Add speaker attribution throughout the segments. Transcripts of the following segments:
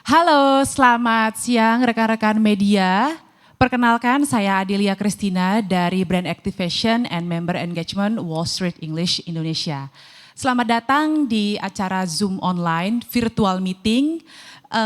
Speaker 1: Halo, selamat siang rekan-rekan media. Perkenalkan, saya Adelia Christina dari Brand Activation and Member Engagement Wall Street English Indonesia. Selamat datang di acara Zoom online, virtual meeting,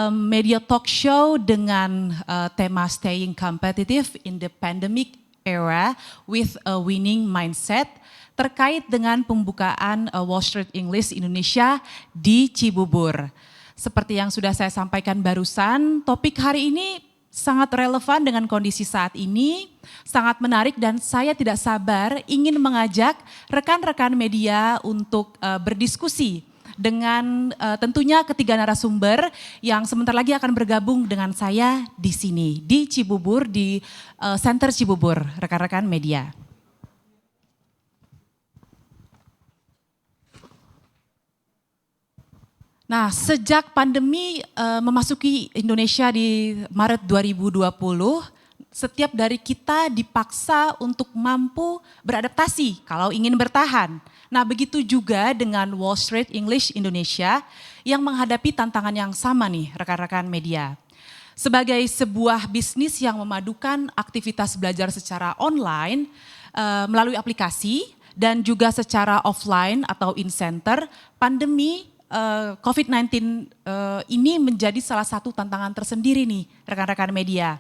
Speaker 1: media talk show dengan tema Staying Competitive in the Pandemic Era with a Winning Mindset terkait dengan pembukaan Wall Street English Indonesia di Cibubur. Seperti yang sudah saya sampaikan barusan, topik hari ini sangat relevan dengan kondisi saat ini, sangat menarik dan saya tidak sabar ingin mengajak rekan-rekan media untuk berdiskusi dengan tentunya ketiga narasumber yang sebentar lagi akan bergabung dengan saya di sini, di Cibubur, di Center Cibubur, rekan-rekan media. Nah, sejak pandemi memasuki Indonesia di Maret 2020, setiap dari kita dipaksa untuk mampu beradaptasi kalau ingin bertahan. Nah, begitu juga dengan Wall Street English Indonesia yang menghadapi tantangan yang sama nih rekan-rekan media. Sebagai sebuah bisnis yang memadukan aktivitas belajar secara online melalui aplikasi dan juga secara offline atau in-center, pandemi COVID-19 ini menjadi salah satu tantangan tersendiri nih rekan-rekan media.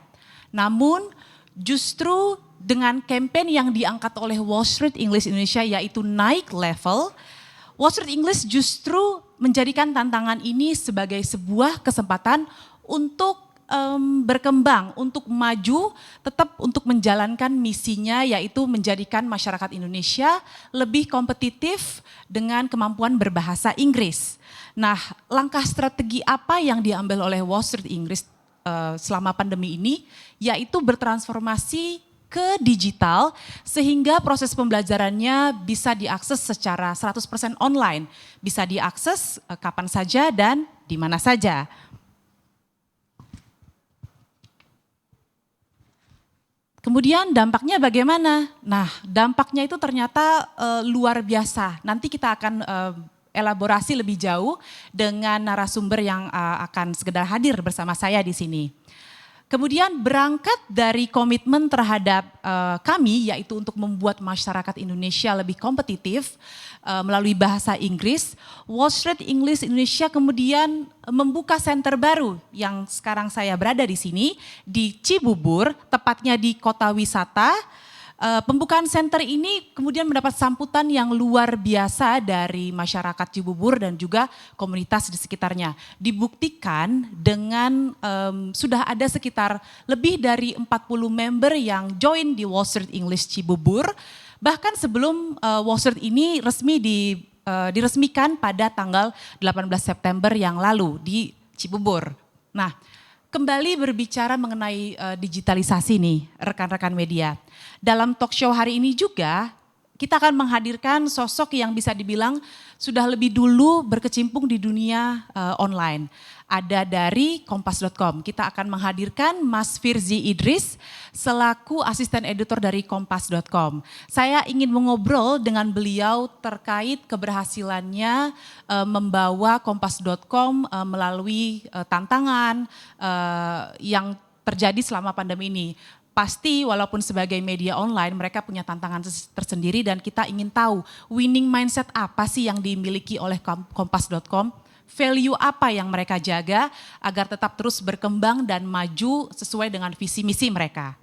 Speaker 1: Namun justru dengan campaign yang diangkat oleh Wall Street English Indonesia yaitu naik level, Wall Street English justru menjadikan tantangan ini sebagai sebuah kesempatan untuk berkembang, untuk maju, tetap untuk menjalankan misinya yaitu menjadikan masyarakat Indonesia lebih kompetitif dengan kemampuan berbahasa Inggris. Nah, langkah strategi apa yang diambil oleh Wall Street Inggris selama pandemi ini, yaitu bertransformasi ke digital sehingga proses pembelajarannya bisa diakses secara 100% online, bisa diakses kapan saja dan di mana saja. Kemudian dampaknya bagaimana? Nah, dampaknya itu ternyata luar biasa. Nanti kita akan elaborasi lebih jauh dengan narasumber yang akan sekedar hadir bersama saya di sini. Kemudian berangkat dari komitmen terhadap kami yaitu untuk membuat masyarakat Indonesia lebih kompetitif melalui bahasa Inggris, Wall Street English Indonesia kemudian membuka center baru yang sekarang saya berada di sini di Cibubur, tepatnya di kota wisata. Pembukaan center ini kemudian mendapat sambutan yang luar biasa dari masyarakat Cibubur dan juga komunitas di sekitarnya. Dibuktikan dengan sudah ada sekitar lebih dari 40 member yang join di Wall Street English Cibubur. Bahkan sebelum Wall Street ini diresmikan pada tanggal 18 September yang lalu di Cibubur. Nah, kembali berbicara mengenai digitalisasi nih rekan-rekan media. Dalam talk show hari ini juga kita akan menghadirkan sosok yang bisa dibilang sudah lebih dulu berkecimpung di dunia online. Ada dari Kompas.com, kita akan menghadirkan Mas Firzi Idris selaku asisten editor dari Kompas.com. Saya ingin mengobrol dengan beliau terkait keberhasilannya membawa Kompas.com melalui tantangan yang terjadi selama pandemi ini. Pasti walaupun sebagai media online mereka punya tantangan tersendiri dan kita ingin tahu winning mindset apa sih yang dimiliki oleh Kompas.com, value apa yang mereka jaga agar tetap terus berkembang dan maju sesuai dengan visi misi mereka.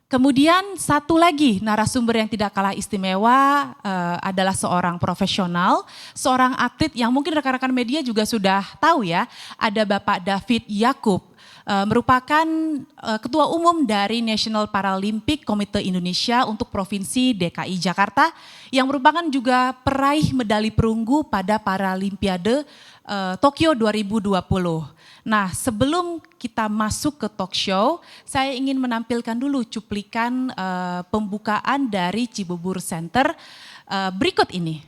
Speaker 1: Kemudian satu lagi narasumber yang tidak kalah istimewa adalah seorang profesional, seorang atlet yang mungkin rekan-rekan media juga sudah tahu ya, ada Bapak David Yakub, merupakan Ketua Umum dari National Paralympic Committee Indonesia untuk Provinsi DKI Jakarta, yang merupakan juga peraih medali perunggu pada Paralimpiade Tokyo 2020. Nah, sebelum kita masuk ke talk show, saya ingin menampilkan dulu cuplikan pembukaan dari Cibubur Center berikut ini.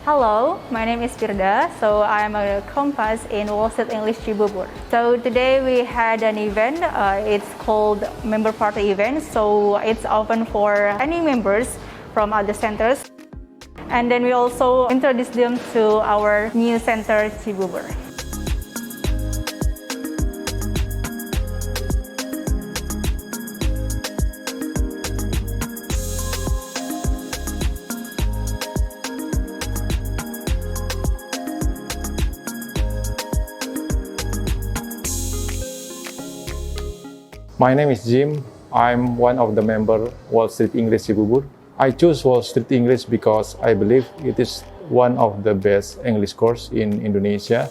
Speaker 2: Hello, my name is Firda. So I'm a Compass in Wall Street English Cibubur. So today we had an event. It's called Member Party event. So it's open for any members from other centers. And then we also introduce them to our new center, Cibubur.
Speaker 3: My name is Jim. I'm one of the member Wall Street English Cibubur. I choose Wall Street English because I believe it is one of the best English course in Indonesia.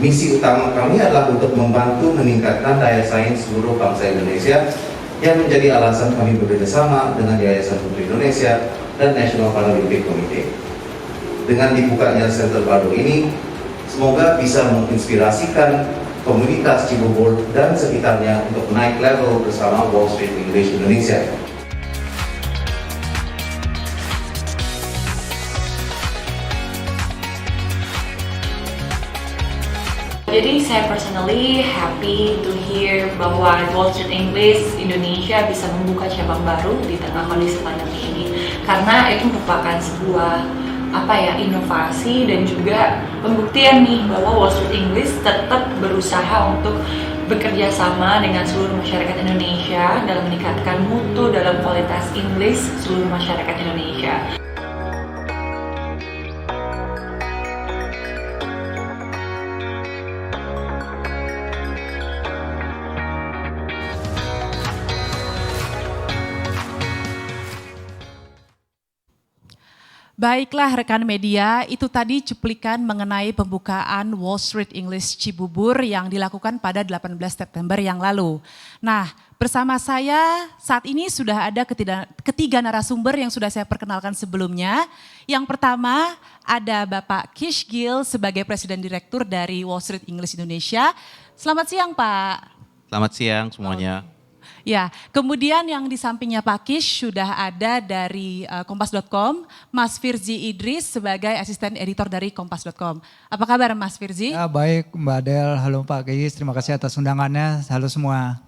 Speaker 4: Misi utama kami adalah untuk membantu meningkatkan daya saing seluruh bangsa Indonesia yang menjadi alasan kami bekerjasama dengan Yayasan Putri Indonesia dan National Paralympic Committee. Dengan dibukanya center baru ini, semoga bisa menginspirasikan komunitas Cibubur dan sekitarnya untuk naik level bersama Wall Street English Indonesia.
Speaker 5: Jadi saya personally happy to hear bahwa Wall Street English Indonesia bisa membuka cabang baru di tengah kondisi pandemi ini, karena itu merupakan sebuah inovasi dan juga pembuktian nih bahwa Wall Street English tetap berusaha untuk bekerja sama dengan seluruh masyarakat Indonesia dalam meningkatkan mutu dalam kualitas English seluruh masyarakat Indonesia.
Speaker 1: Baiklah rekan media, itu tadi cuplikan mengenai pembukaan Wall Street English Cibubur yang dilakukan pada 18 September yang lalu. Nah, bersama saya saat ini sudah ada ketiga narasumber yang sudah saya perkenalkan sebelumnya. Yang pertama ada Bapak Kish Gill sebagai Presiden Direktur dari Wall Street English Indonesia. Selamat siang Pak.
Speaker 6: Selamat siang semuanya.
Speaker 1: Ya, kemudian yang di sampingnya Pak Kish sudah ada dari Kompas.com, Mas Firzi Idris sebagai asisten editor dari Kompas.com. Apa kabar Mas Firzi?
Speaker 7: Ya, baik Mbak Adel, halo Pak Kish, terima kasih atas undangannya, halo semua.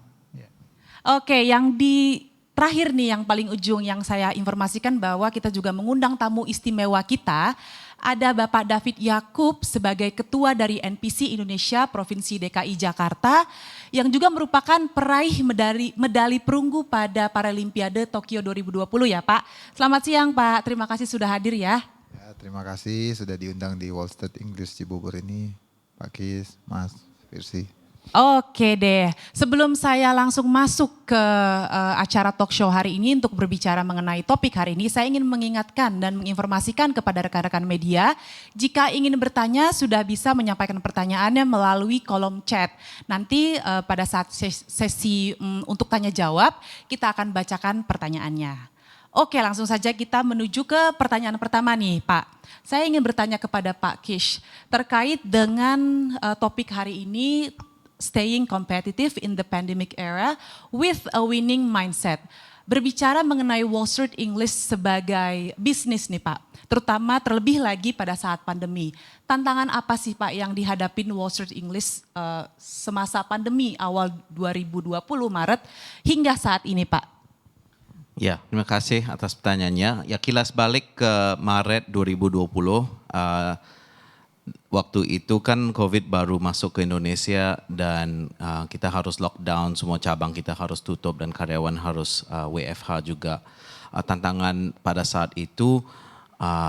Speaker 1: Oke, yang di terakhir nih yang paling ujung yang saya informasikan bahwa kita juga mengundang tamu istimewa kita. Ada Bapak David Yakub sebagai Ketua dari NPC Indonesia Provinsi DKI Jakarta yang juga merupakan peraih medali perunggu pada Paralimpiade Tokyo 2020 ya Pak. Selamat siang Pak, terima kasih sudah hadir ya.
Speaker 8: Terima kasih sudah diundang di Wall Street English Cibubur ini, Pak Kis, Mas Firsi.
Speaker 1: Oke deh, sebelum saya langsung masuk ke acara talk show hari ini untuk berbicara mengenai topik hari ini, saya ingin mengingatkan dan menginformasikan kepada rekan-rekan media, jika ingin bertanya sudah bisa menyampaikan pertanyaannya melalui kolom chat. Nanti pada saat sesi untuk tanya jawab, kita akan bacakan pertanyaannya. Oke, langsung saja kita menuju ke pertanyaan pertama nih Pak. Saya ingin bertanya kepada Pak Kish terkait dengan topik hari ini, staying competitive in the pandemic era with a winning mindset. Berbicara mengenai Wall Street English sebagai bisnis nih Pak, terutama terlebih lagi pada saat pandemi. Tantangan apa sih Pak yang dihadapin Wall Street English semasa pandemi awal 2020 Maret hingga saat ini Pak?
Speaker 6: Ya, terima kasih atas pertanyaannya. Ya, kilas balik ke Maret 2020, waktu itu kan COVID baru masuk ke Indonesia dan kita harus lockdown, semua cabang kita harus tutup dan karyawan harus WFH juga. Tantangan pada saat itu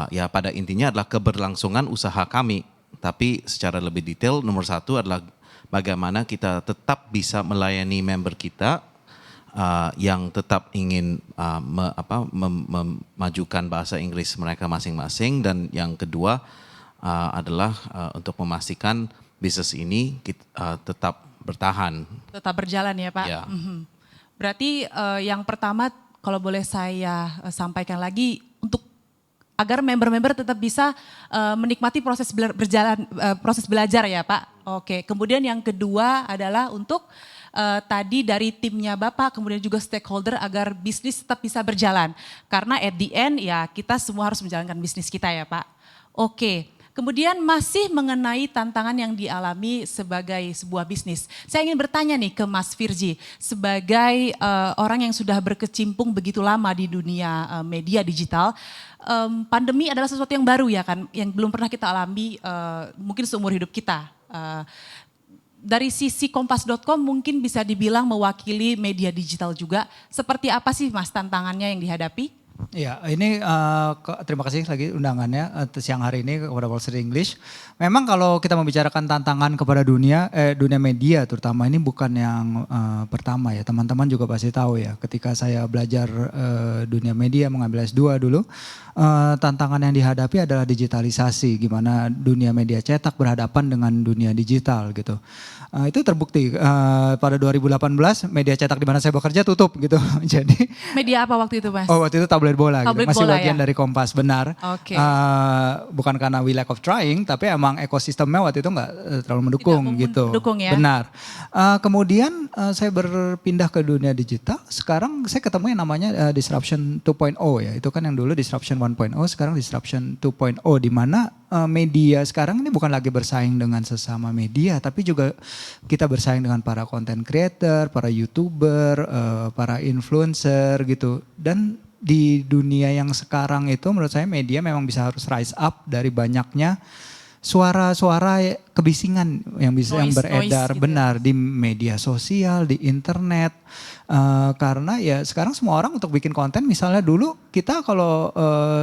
Speaker 6: ya pada intinya adalah keberlangsungan usaha kami. Tapi secara lebih detail nomor satu adalah bagaimana kita tetap bisa melayani member kita yang tetap ingin memajukan bahasa Inggris mereka masing-masing, dan yang kedua adalah untuk memastikan bisnis ini tetap bertahan.
Speaker 1: Tetap berjalan ya Pak?
Speaker 6: Ya.
Speaker 1: Berarti yang pertama kalau boleh saya sampaikan lagi, untuk agar member-member tetap bisa menikmati proses proses belajar ya Pak. Oke, kemudian yang kedua adalah untuk tadi dari timnya Bapak, kemudian juga stakeholder agar bisnis tetap bisa berjalan. Karena at the end ya kita semua harus menjalankan bisnis kita ya Pak. Oke. Kemudian masih mengenai tantangan yang dialami sebagai sebuah bisnis. Saya ingin bertanya nih ke Mas Firji, sebagai orang yang sudah berkecimpung begitu lama di dunia media digital, pandemi adalah sesuatu yang baru ya kan, yang belum pernah kita alami mungkin seumur hidup kita. Dari sisi kompas.com mungkin bisa dibilang mewakili media digital juga. Seperti apa sih Mas tantangannya yang dihadapi?
Speaker 7: Ya, ini terima kasih lagi undangannya siang hari ini kepada Wall Street English. Memang kalau kita membicarakan tantangan kepada dunia media terutama, ini bukan yang pertama ya. Teman-teman juga pasti tahu ya, ketika saya belajar dunia media mengambil S2 dulu, tantangan yang dihadapi adalah digitalisasi, gimana dunia media cetak berhadapan dengan dunia digital gitu. Itu terbukti pada 2018 media cetak di mana saya bekerja tutup gitu. Jadi
Speaker 1: media apa waktu itu Mas?
Speaker 7: Oh, waktu itu tabloid bola gitu. Masih
Speaker 1: bola,
Speaker 7: bagian
Speaker 1: ya?
Speaker 7: dari Kompas, benar.
Speaker 1: Oke.
Speaker 7: Bukan karena we lack of trying, tapi emang ekosistemnya waktu itu nggak terlalu mendukung gitu.
Speaker 1: Mendukung ya?
Speaker 7: Benar. Kemudian saya berpindah ke dunia digital. Sekarang saya ketemu yang namanya disruption 2.0 ya. Itu kan yang dulu disruption 1.0, sekarang disruption 2.0, di mana media sekarang ini bukan lagi bersaing dengan sesama media, tapi juga kita bersaing dengan para content creator, para YouTuber, para influencer gitu. Dan di dunia yang sekarang itu menurut saya media memang bisa harus rise up dari banyaknya suara-suara kebisingan yang bisa yang beredar gitu, benar di media sosial, di internet. Karena ya sekarang semua orang untuk bikin konten, misalnya dulu kita kalau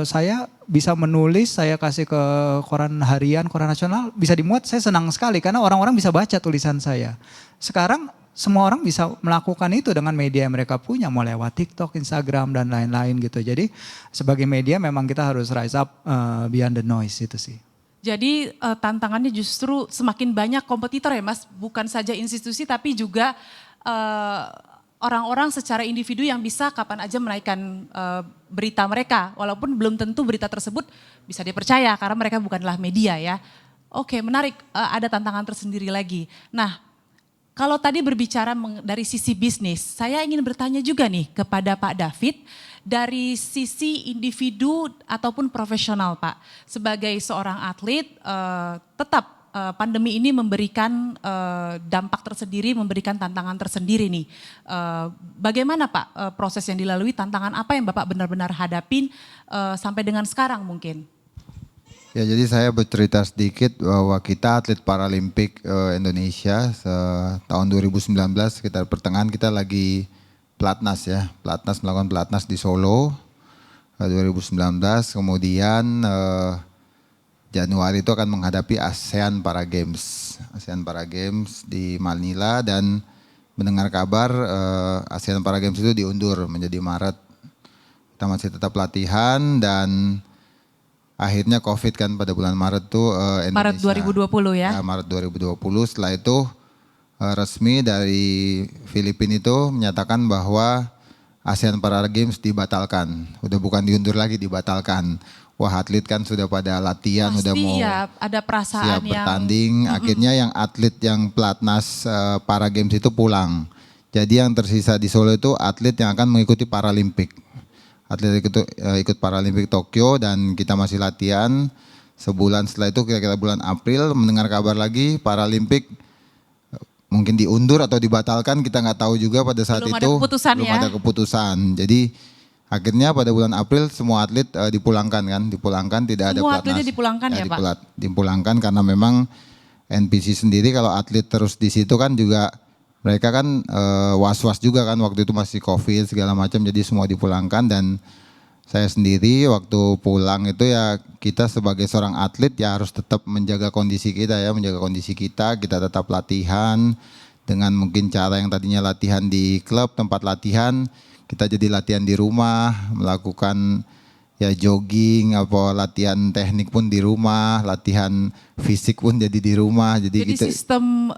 Speaker 7: saya bisa menulis, saya kasih ke koran harian, koran nasional, bisa dimuat, saya senang sekali karena orang-orang bisa baca tulisan saya. Sekarang semua orang bisa melakukan itu dengan media yang mereka punya, mau lewat TikTok, Instagram, dan lain-lain gitu. Jadi sebagai media memang kita harus rise up beyond the noise itu sih.
Speaker 1: Jadi tantangannya justru semakin banyak kompetitor ya Mas, bukan saja institusi tapi juga orang-orang secara individu yang bisa kapan aja menaikkan berita mereka. Walaupun belum tentu berita tersebut bisa dipercaya karena mereka bukanlah media ya. Oke, menarik, ada tantangan tersendiri lagi. Nah, kalau tadi berbicara dari sisi bisnis, saya ingin bertanya juga nih kepada Pak David, dari sisi individu ataupun profesional Pak, sebagai seorang atlet tetap pandemi ini memberikan dampak tersendiri, memberikan tantangan tersendiri nih. Bagaimana Pak proses yang dilalui, tantangan apa yang Bapak benar-benar hadapin sampai dengan sekarang mungkin?
Speaker 8: Ya, jadi saya bercerita sedikit bahwa kita atlet Paralimpik Indonesia tahun 2019 sekitar pertengahan kita lagi pelatnas ya, melakukan pelatnas di Solo 2019, kemudian Januari itu akan menghadapi ASEAN Para Games di Manila, dan mendengar kabar ASEAN Para Games itu diundur menjadi Maret. Kita masih tetap latihan dan akhirnya COVID kan pada bulan Maret tuh
Speaker 1: Maret 2020 ya?
Speaker 8: Maret 2020, setelah itu resmi dari Filipina itu menyatakan bahwa ASEAN Para Games dibatalkan. Udah bukan diundur lagi, dibatalkan. Wah, atlet kan sudah pada latihan,
Speaker 1: pasti
Speaker 8: udah mau
Speaker 1: ya, ada perasaan
Speaker 8: siap bertanding. Akhirnya yang atlet yang pelatnas Para Games itu pulang. Jadi yang tersisa di Solo itu atlet yang akan mengikuti Paralimpik. Atlet ikut Paralimpik Tokyo, dan kita masih latihan. Sebulan setelah itu kira-kira bulan April mendengar kabar lagi Paralimpik mungkin diundur atau dibatalkan, kita nggak tahu juga pada saat
Speaker 1: belum
Speaker 8: itu. Belum ada keputusan. Jadi akhirnya pada bulan April semua atlet dipulangkan, tidak ada pelatnas.
Speaker 1: Semua atletnya dipulangkan ya Pak?
Speaker 8: Dipulangkan karena memang NPC sendiri kalau atlet terus di situ kan juga mereka kan was-was juga kan, waktu itu masih COVID segala macam, jadi semua dipulangkan. Dan Saya sendiri waktu pulang itu ya kita sebagai seorang atlet ya harus tetap menjaga kondisi kita ya, menjaga kondisi kita tetap latihan dengan mungkin cara yang tadinya latihan di klub, tempat latihan, kita jadi latihan di rumah, melakukan ya jogging, latihan teknik pun di rumah, latihan fisik pun jadi di rumah. Jadi
Speaker 1: sistem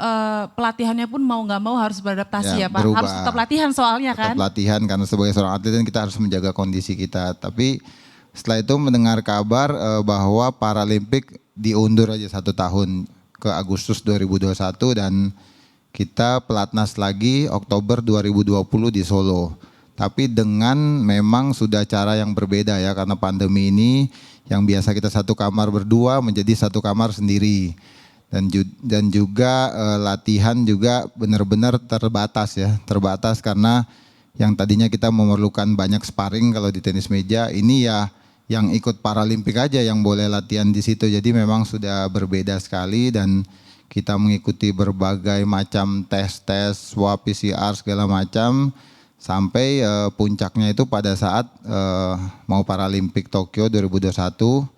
Speaker 1: pelatihannya pun mau nggak mau harus beradaptasi ya Pak.
Speaker 8: berubah.
Speaker 1: Harus tetap latihan soalnya kan.
Speaker 8: Tetap latihan karena sebagai seorang atlet kan kita harus menjaga kondisi kita. Tapi setelah itu mendengar kabar bahwa Paralimpik diundur aja 1 tahun ke Agustus 2021 dan kita pelatnas lagi Oktober 2020 di Solo. Tapi dengan memang sudah cara yang berbeda ya, karena pandemi ini yang biasa kita satu kamar berdua menjadi satu kamar sendiri. Dan juga latihan juga benar-benar terbatas ya, terbatas karena yang tadinya kita memerlukan banyak sparring kalau di tenis meja, ini ya yang ikut Paralimpik aja yang boleh latihan di situ. Jadi memang sudah berbeda sekali dan kita mengikuti berbagai macam tes, swab, PCR segala macam. Sampai puncaknya itu pada saat mau Paralimpik Tokyo 2021, 1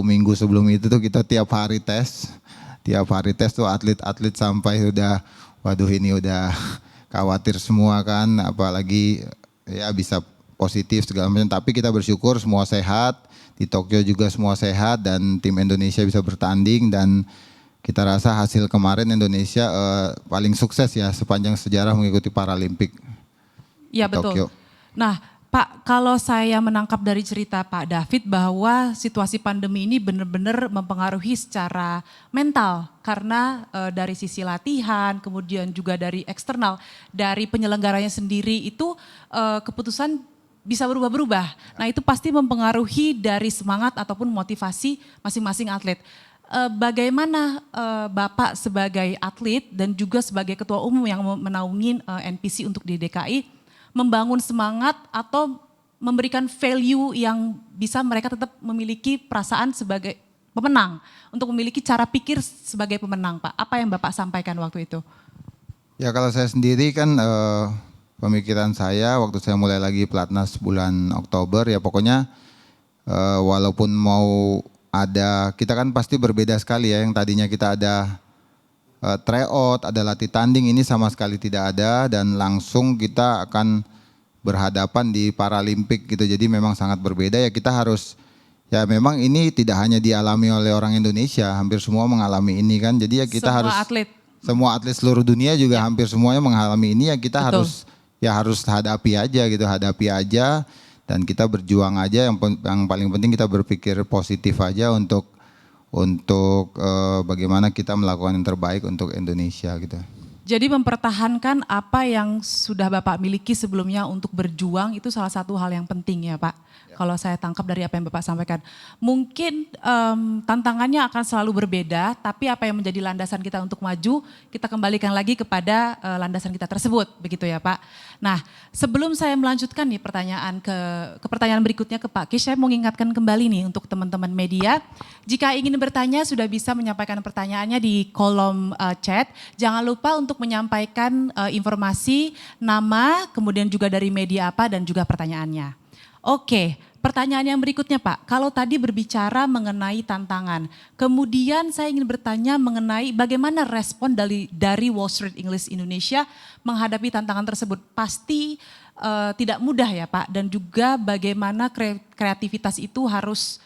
Speaker 8: minggu sebelum itu tuh kita tiap hari tes tuh atlet-atlet sampai udah, waduh ini udah khawatir semua kan, apalagi ya bisa positif segala macam. Tapi kita bersyukur semua sehat, di Tokyo juga semua sehat dan tim Indonesia bisa bertanding dan kita rasa hasil kemarin Indonesia paling sukses ya sepanjang sejarah mengikuti Paralimpik.
Speaker 1: Iya betul.
Speaker 8: Tokyo.
Speaker 1: Nah Pak, kalau saya menangkap dari cerita Pak David bahwa situasi pandemi ini benar-benar mempengaruhi secara mental karena dari sisi latihan, kemudian juga dari eksternal, dari penyelenggaranya sendiri itu keputusan bisa berubah-berubah. Nah itu pasti mempengaruhi dari semangat ataupun motivasi masing-masing atlet. Bagaimana Bapak sebagai atlet dan juga sebagai ketua umum yang menaungi NPC untuk di DKI membangun semangat atau memberikan value yang bisa mereka tetap memiliki perasaan sebagai pemenang, untuk memiliki cara pikir sebagai pemenang Pak. Apa yang Bapak sampaikan waktu itu?
Speaker 8: Ya kalau saya sendiri kan pemikiran saya waktu saya mulai lagi pelatnas bulan Oktober ya pokoknya walaupun mau ada, kita kan pasti berbeda sekali ya, yang tadinya kita ada tryout, ada latih tanding, ini sama sekali tidak ada dan langsung kita akan berhadapan di Paralimpik gitu. Jadi memang sangat berbeda ya, kita harus ya memang ini tidak hanya dialami oleh orang Indonesia, hampir semua mengalami ini kan. Jadi ya kita semua atlet seluruh dunia juga hampir semuanya mengalami ini ya, kita harus hadapi aja dan kita berjuang aja. Yang paling penting kita berpikir positif aja untuk bagaimana kita melakukan yang terbaik untuk Indonesia gitu.
Speaker 1: Jadi mempertahankan apa yang sudah Bapak miliki sebelumnya untuk berjuang itu salah satu hal yang penting ya Pak. Ya. Kalau saya tangkap dari apa yang Bapak sampaikan. Mungkin tantangannya akan selalu berbeda, tapi apa yang menjadi landasan kita untuk maju, kita kembalikan lagi kepada landasan kita tersebut, begitu ya Pak. Nah sebelum saya melanjutkan nih pertanyaan ke pertanyaan berikutnya ke Pak Kish, saya mau mengingatkan kembali nih untuk teman-teman media. Jika ingin bertanya sudah bisa menyampaikan pertanyaannya di kolom chat. Jangan lupa untuk menyampaikan informasi, nama, kemudian juga dari media apa dan juga pertanyaannya. Oke, pertanyaan yang berikutnya Pak. Kalau tadi berbicara mengenai tantangan, kemudian saya ingin bertanya mengenai bagaimana respon dari Wall Street English Indonesia menghadapi tantangan tersebut. Pasti tidak mudah ya Pak, dan juga bagaimana kreativitas itu harus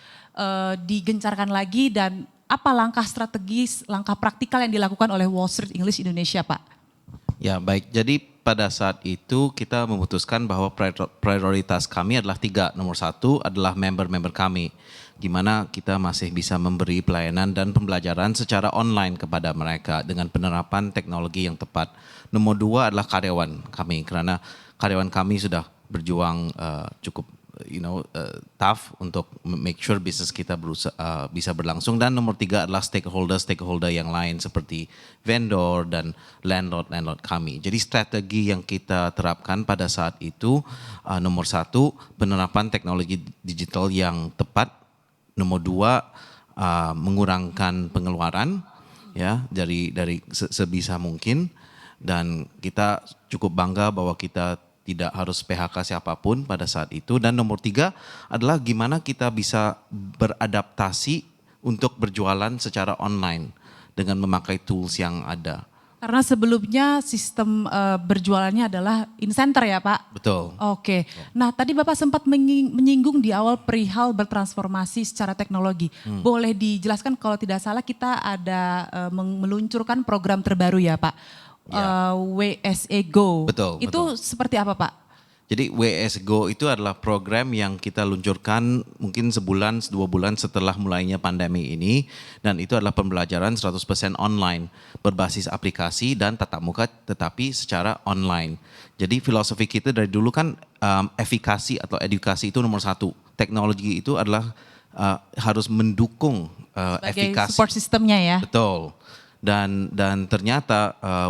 Speaker 1: digencarkan lagi dan apa langkah strategis, langkah praktikal yang dilakukan oleh Wall Street English Indonesia Pak?
Speaker 6: Ya baik, jadi pada saat itu kita memutuskan bahwa prioritas kami adalah 3. Nomor 1 adalah member-member kami. Gimana kita masih bisa memberi pelayanan dan pembelajaran secara online kepada mereka dengan penerapan teknologi yang tepat. Nomor 2 adalah karyawan kami, karena karyawan kami sudah berjuang cukup tough untuk make sure bisnis kita bisa berlangsung. Dan nomor 3 adalah stakeholder yang lain seperti vendor dan landlord kami. Jadi strategi yang kita terapkan pada saat itu nomor 1 penerapan teknologi digital yang tepat. Nomor 2 mengurangkan pengeluaran ya dari sebisa mungkin, dan kita cukup bangga bahwa kita tidak harus PHK siapapun pada saat itu. Dan nomor 3 adalah gimana kita bisa beradaptasi untuk berjualan secara online dengan memakai tools yang ada.
Speaker 1: Karena sebelumnya sistem berjualannya adalah in-center ya Pak?
Speaker 6: Betul.
Speaker 1: Oke, nah tadi Bapak sempat menyinggung di awal perihal bertransformasi secara teknologi. Boleh dijelaskan kalau tidak salah kita ada meluncurkan program terbaru ya Pak?
Speaker 6: Ya.
Speaker 1: WSE Go.
Speaker 6: Betul,
Speaker 1: Itu
Speaker 6: betul.
Speaker 1: seperti apa Pak?
Speaker 6: Jadi WS Go itu adalah program yang kita luncurkan mungkin 1-2 bulan setelah mulainya pandemi ini. Dan itu adalah pembelajaran 100% online, berbasis aplikasi dan tatap muka tetapi secara online. Jadi filosofi kita dari dulu kan efikasi atau edukasi itu nomor 1. Teknologi itu adalah harus mendukung
Speaker 1: Sebagai
Speaker 6: efikasi.
Speaker 1: support sistemnya ya?
Speaker 6: Betul. Dan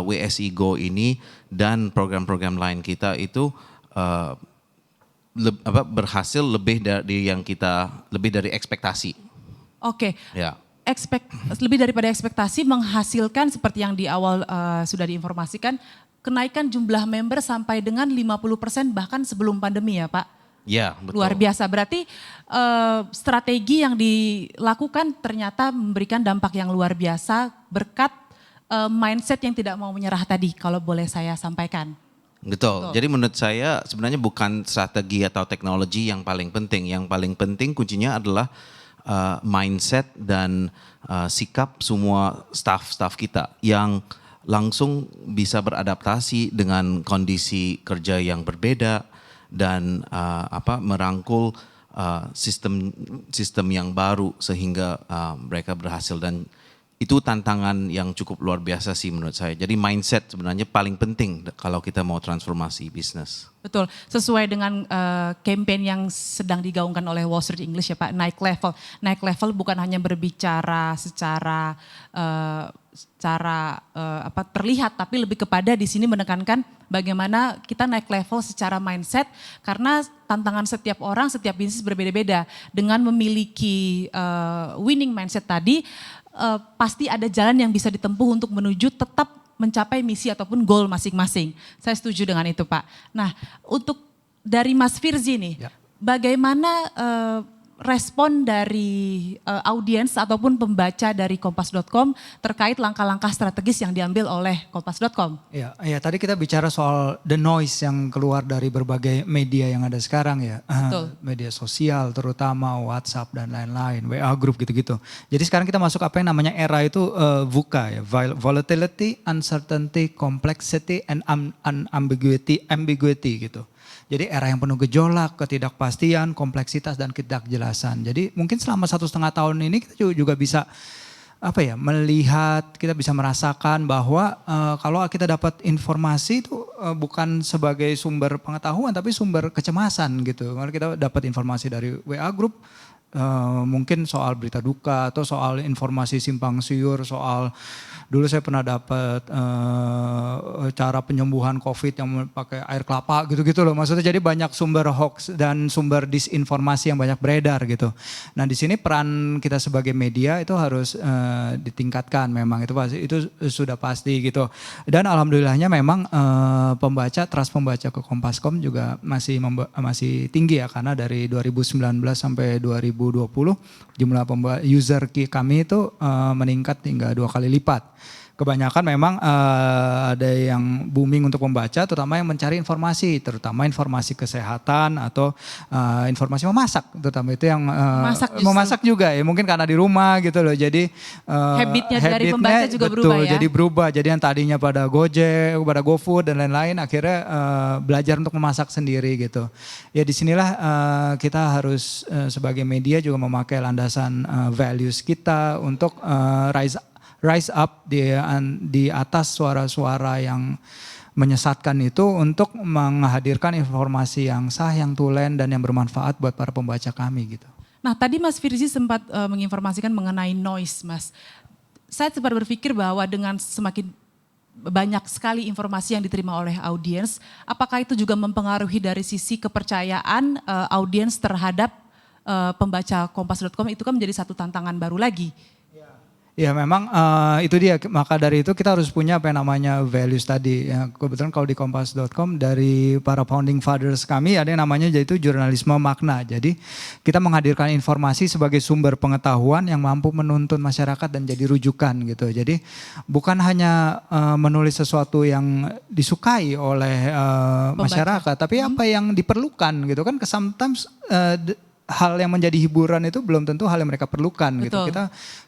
Speaker 6: WSI Go ini dan program-program lain kita itu berhasil lebih dari ekspektasi.
Speaker 1: Oke.
Speaker 6: Ya.
Speaker 1: Lebih daripada ekspektasi menghasilkan seperti yang di awal sudah diinformasikan, kenaikan jumlah member sampai dengan 50% bahkan sebelum pandemi ya Pak?
Speaker 6: Ya, betul.
Speaker 1: Luar biasa, berarti strategi yang dilakukan ternyata memberikan dampak yang luar biasa berkat mindset yang tidak mau menyerah tadi kalau boleh saya sampaikan.
Speaker 6: Betul. Jadi menurut saya sebenarnya bukan strategi atau teknologi yang paling penting. Yang paling penting kuncinya adalah mindset dan sikap semua staff kita yang langsung bisa beradaptasi dengan kondisi kerja yang berbeda dan merangkul sistem yang baru sehingga mereka berhasil, dan itu tantangan yang cukup luar biasa sih menurut saya. Jadi mindset sebenarnya paling penting kalau kita mau transformasi bisnis.
Speaker 1: Betul, sesuai dengan campaign yang sedang digaungkan oleh Wall Street English ya Pak, naik level. Naik level bukan hanya berbicara secara terlihat, tapi lebih kepada di sini menekankan bagaimana kita naik level secara mindset, karena tantangan setiap orang, setiap bisnis berbeda-beda. Dengan memiliki winning mindset tadi, pasti ada jalan yang bisa ditempuh untuk menuju tetap mencapai misi ataupun goal masing-masing. Saya setuju dengan itu Pak. Nah, untuk dari Mas Firzi nih, bagaimana respon dari audiens ataupun pembaca dari Kompas.com terkait langkah-langkah strategis yang diambil oleh Kompas.com?
Speaker 7: Ya, tadi kita bicara soal the noise yang keluar dari berbagai media yang ada sekarang ya.
Speaker 1: Betul.
Speaker 7: Media sosial terutama WhatsApp dan lain-lain, WA group gitu-gitu. Jadi sekarang kita masuk apa yang namanya era itu VUCA ya, volatility, uncertainty, complexity, and ambiguity gitu. Jadi era yang penuh gejolak, ketidakpastian, kompleksitas dan ketidakjelasan. Jadi mungkin selama 1,5 tahun ini kita juga bisa melihat, kita bisa merasakan bahwa kalau kita dapat informasi itu bukan sebagai sumber pengetahuan tapi sumber kecemasan gitu. Kalau kita dapat informasi dari WA group, mungkin soal berita duka atau soal informasi simpang siur, soal dulu saya pernah dapat cara penyembuhan COVID yang pakai air kelapa gitu-gitu loh. Maksudnya jadi banyak sumber hoax dan sumber disinformasi yang banyak beredar gitu. Nah di sini peran kita sebagai media itu harus ditingkatkan, memang itu sudah pasti gitu. Dan alhamdulillahnya memang trust pembaca ke Kompas.com juga masih tinggi ya, karena dari 2019 sampai 2020 jumlah user kami itu meningkat hingga 2 kali lipat. Kebanyakan memang ada yang booming untuk membaca, terutama yang mencari informasi, terutama informasi kesehatan atau informasi memasak, terutama itu yang memasak juga ya, mungkin karena di rumah gitu loh. Jadi
Speaker 1: habitnya dari pembaca juga berubah ya.
Speaker 7: Jadi berubah. Jadi yang tadinya pada Gojek, pada GoFood dan lain-lain, akhirnya belajar untuk memasak sendiri gitu. Ya disinilah kita harus sebagai media juga memakai landasan values kita untuk rise up di atas suara-suara yang menyesatkan itu, untuk menghadirkan informasi yang sah, yang tulen dan yang bermanfaat buat para pembaca kami gitu.
Speaker 1: Nah tadi Mas Firzi sempat menginformasikan mengenai noise Mas. Saya sempat berpikir bahwa dengan semakin banyak sekali informasi yang diterima oleh audiens, apakah itu juga mempengaruhi dari sisi kepercayaan audiens terhadap pembaca Kompas.com? Itu kan menjadi satu tantangan baru lagi.
Speaker 7: Ya memang itu dia, maka dari itu kita harus punya apa yang namanya values tadi. Ya, kebetulan kalau di kompas.com dari para founding fathers kami ada yang namanya yaitu jurnalisme makna. Jadi kita menghadirkan informasi sebagai sumber pengetahuan yang mampu menuntun masyarakat dan jadi rujukan gitu. Jadi bukan hanya menulis sesuatu yang disukai oleh masyarakat, tapi apa yang diperlukan gitu kan. Sometimes hal yang menjadi hiburan itu belum tentu hal yang mereka perlukan gitu.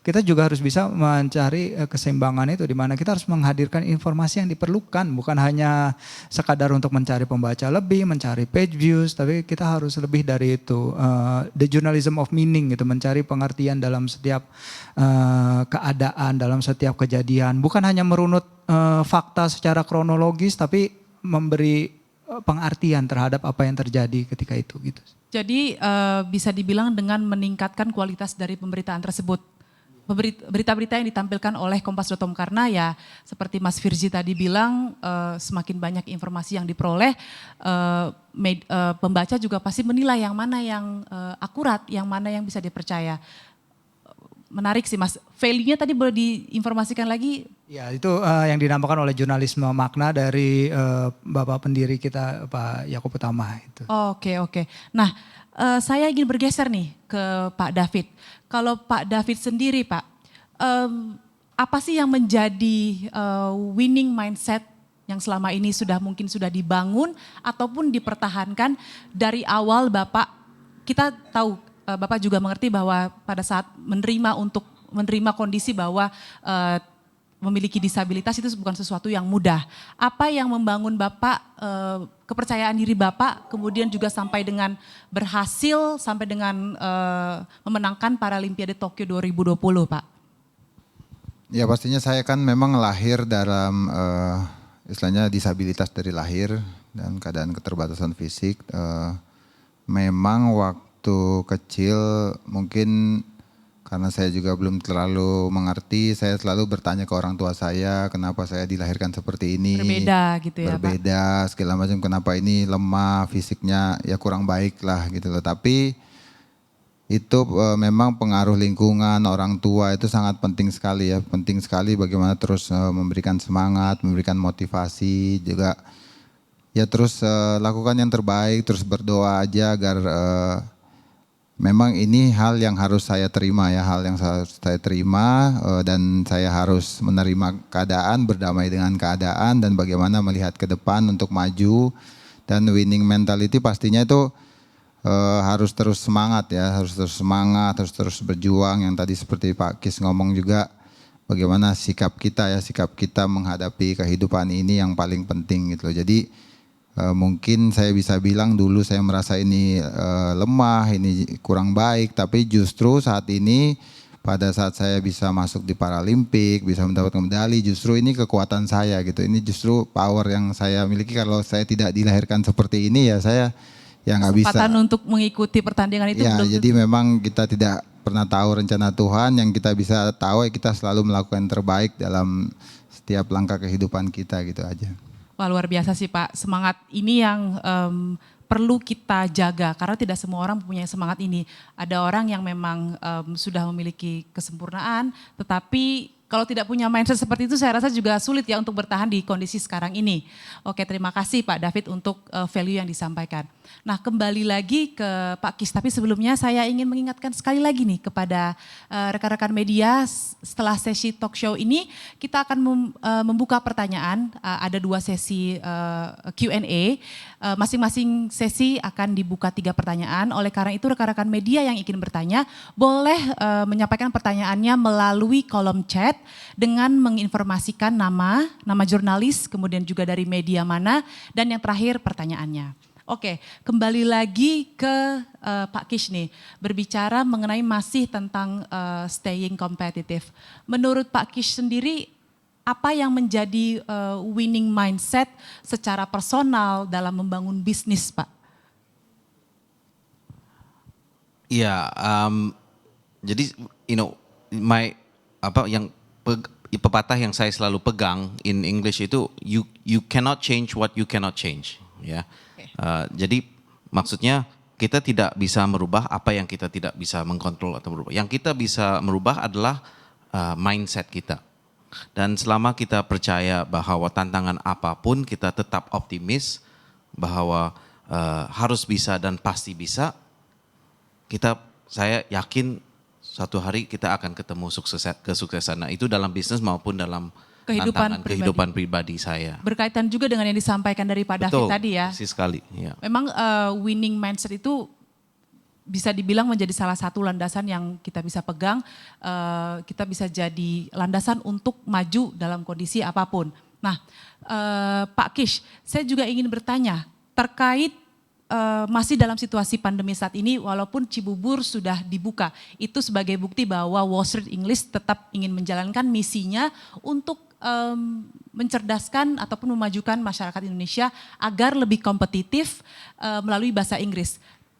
Speaker 7: Kita juga harus bisa mencari keseimbangan itu, di mana kita harus menghadirkan informasi yang diperlukan, bukan hanya sekadar untuk mencari pembaca lebih, mencari page views, tapi kita harus lebih dari itu. The journalism of meaning gitu, mencari pengertian dalam setiap keadaan, dalam setiap kejadian, bukan hanya merunut fakta secara kronologis, tapi memberi pengertian terhadap apa yang terjadi ketika itu gitu.
Speaker 1: Jadi bisa dibilang dengan meningkatkan kualitas dari pemberitaan tersebut. Berita-berita yang ditampilkan oleh Kompas.com, karena ya seperti Mas Firzi tadi bilang semakin banyak informasi yang diperoleh, pembaca juga pasti menilai yang mana yang akurat, yang mana yang bisa dipercaya. Menarik sih Mas, value-nya tadi boleh diinformasikan lagi?
Speaker 7: Ya itu yang dinamakan oleh jurnalisme makna dari Bapak pendiri kita Pak Yaakob Utama itu.
Speaker 1: Oke. Nah saya ingin bergeser nih ke Pak David. Kalau Pak David sendiri Pak, apa sih yang menjadi winning mindset yang selama ini mungkin sudah dibangun ataupun dipertahankan dari awal Bapak? Kita tahu Bapak juga mengerti bahwa pada saat menerima kondisi bahwa memiliki disabilitas itu bukan sesuatu yang mudah. Apa yang membangun Bapak, kepercayaan diri Bapak, kemudian juga sampai dengan berhasil, sampai dengan memenangkan Paralimpiade Tokyo 2020 Pak?
Speaker 8: Ya pastinya saya kan memang lahir dalam istilahnya disabilitas dari lahir dan keadaan keterbatasan fisik. Memang waktu kecil mungkin karena saya juga belum terlalu mengerti, saya selalu bertanya ke orang tua saya kenapa saya dilahirkan seperti ini.
Speaker 1: Berbeda gitu ya
Speaker 8: Berbeda, segala macam, kenapa ini lemah, fisiknya ya kurang baik lah gitu loh. Tapi itu memang pengaruh lingkungan, orang tua itu sangat penting sekali ya. Penting sekali bagaimana terus memberikan semangat, memberikan motivasi juga. Ya terus lakukan yang terbaik, terus berdoa aja agar memang ini hal yang harus saya terima ya, hal yang harus saya terima dan saya harus menerima keadaan, berdamai dengan keadaan dan bagaimana melihat ke depan untuk maju. Dan winning mentality pastinya itu harus terus semangat ya, harus terus semangat, harus terus berjuang. Yang tadi seperti Pak Kis ngomong juga, bagaimana sikap kita menghadapi kehidupan ini yang paling penting gitu loh. Jadi mungkin saya bisa bilang dulu saya merasa ini lemah, ini kurang baik, tapi justru saat ini pada saat saya bisa masuk di Paralimpik, bisa mendapatkan medali, justru ini kekuatan saya gitu. Ini justru power yang saya miliki. Kalau saya tidak dilahirkan seperti ini ya saya ya nggak bisa.
Speaker 1: Kesempatan untuk mengikuti pertandingan itu
Speaker 8: ya,
Speaker 1: belum.
Speaker 8: Jadi memang kita tidak pernah tahu rencana Tuhan. Yang kita bisa tahu ya kita selalu melakukan yang terbaik dalam setiap langkah kehidupan kita gitu aja.
Speaker 1: Wah luar biasa sih Pak, semangat ini yang perlu kita jaga karena tidak semua orang mempunyai semangat ini. Ada orang yang memang sudah memiliki kesempurnaan, tetapi kalau tidak punya mindset seperti itu saya rasa juga sulit ya untuk bertahan di kondisi sekarang ini. Oke, terima kasih Pak David untuk value yang disampaikan. Nah kembali lagi ke Pak Kis, tapi sebelumnya saya ingin mengingatkan sekali lagi nih kepada rekan-rekan media, setelah sesi talk show ini kita akan membuka pertanyaan, ada 2 sesi Q&A, masing-masing sesi akan dibuka 3 pertanyaan, oleh karena itu rekan-rekan media yang ingin bertanya boleh menyampaikan pertanyaannya melalui kolom chat dengan menginformasikan nama jurnalis, kemudian juga dari media mana, dan yang terakhir pertanyaannya. Oke, kembali lagi ke Pak Kish nih, berbicara mengenai masih tentang staying competitive. Menurut Pak Kish sendiri, apa yang menjadi winning mindset secara personal dalam membangun bisnis, Pak?
Speaker 6: Ya, jadi pepatah yang saya selalu pegang in English itu you cannot change what you cannot change, ya. Jadi maksudnya kita tidak bisa merubah apa yang kita tidak bisa mengkontrol atau merubah. Yang kita bisa merubah adalah mindset kita. Dan selama kita percaya bahwa tantangan apapun kita tetap optimis bahwa harus bisa dan pasti bisa, saya yakin suatu hari kita akan ketemu kesuksesan. Nah, itu dalam bisnis maupun dalam kehidupan pribadi saya.
Speaker 1: Berkaitan juga dengan yang disampaikan dari Pak David
Speaker 6: Betul,
Speaker 1: tadi ya.
Speaker 6: persis sekali. Ya.
Speaker 1: Memang winning mindset itu bisa dibilang menjadi salah satu landasan yang kita bisa pegang, kita bisa jadi landasan untuk maju dalam kondisi apapun. Nah, Pak Kish, saya juga ingin bertanya terkait masih dalam situasi pandemi saat ini, walaupun Cibubur sudah dibuka, itu sebagai bukti bahwa Wall Street English tetap ingin menjalankan misinya untuk mencerdaskan ataupun memajukan masyarakat Indonesia agar lebih kompetitif melalui bahasa Inggris.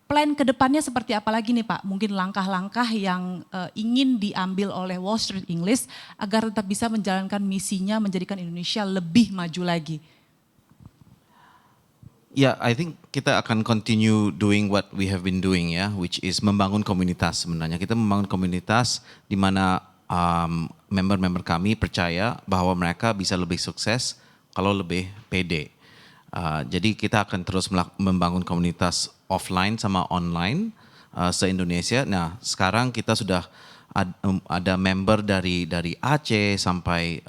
Speaker 1: Plan ke depannya seperti apa lagi nih Pak? Mungkin langkah-langkah yang ingin diambil oleh Wall Street English agar tetap bisa menjalankan misinya menjadikan Indonesia lebih maju lagi.
Speaker 6: Ya, I think kita akan continue doing what we have been doing ya, which is membangun komunitas sebenarnya. Kita membangun komunitas di mana member-member kami percaya bahwa mereka bisa lebih sukses kalau lebih pede. Jadi kita akan terus membangun komunitas offline sama online se-Indonesia. Nah, sekarang kita sudah ada member dari Aceh sampai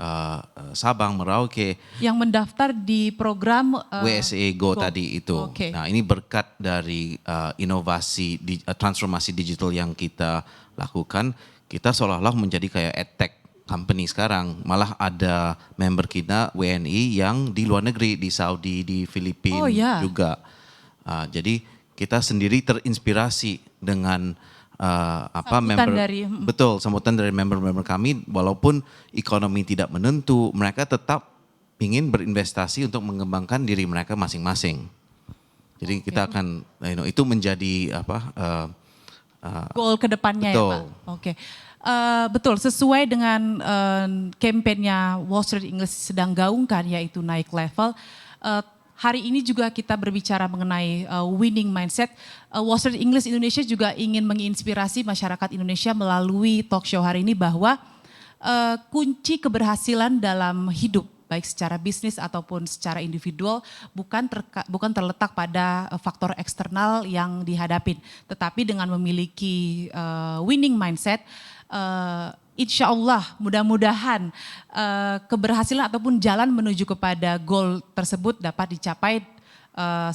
Speaker 6: Sabang, Merauke.
Speaker 1: Yang mendaftar di program
Speaker 6: WSE Go tadi itu.
Speaker 1: Okay.
Speaker 6: Nah, ini berkat dari inovasi transformasi digital yang kita lakukan. Kita seolah-olah menjadi kayak edtech company sekarang. Malah ada member kita WNI yang di luar negeri, di Saudi, di Filipina juga. Jadi kita sendiri terinspirasi dengan sambutan dari member-member kami, walaupun ekonomi tidak menentu, mereka tetap ingin berinvestasi untuk mengembangkan diri mereka masing-masing. Jadi kita akan, itu menjadi
Speaker 1: goal ke depannya ya Pak. Oke. Betul, sesuai dengan kampanye Wall Street English sedang gaungkan yaitu naik level. Hari ini juga kita berbicara mengenai winning mindset. Wall Street English Indonesia juga ingin menginspirasi masyarakat Indonesia melalui talk show hari ini bahwa kunci keberhasilan dalam hidup, baik secara bisnis ataupun secara individual, bukan terletak pada faktor eksternal yang dihadapin, tetapi dengan memiliki winning mindset, insya Allah mudah-mudahan keberhasilan ataupun jalan menuju kepada goal tersebut dapat dicapai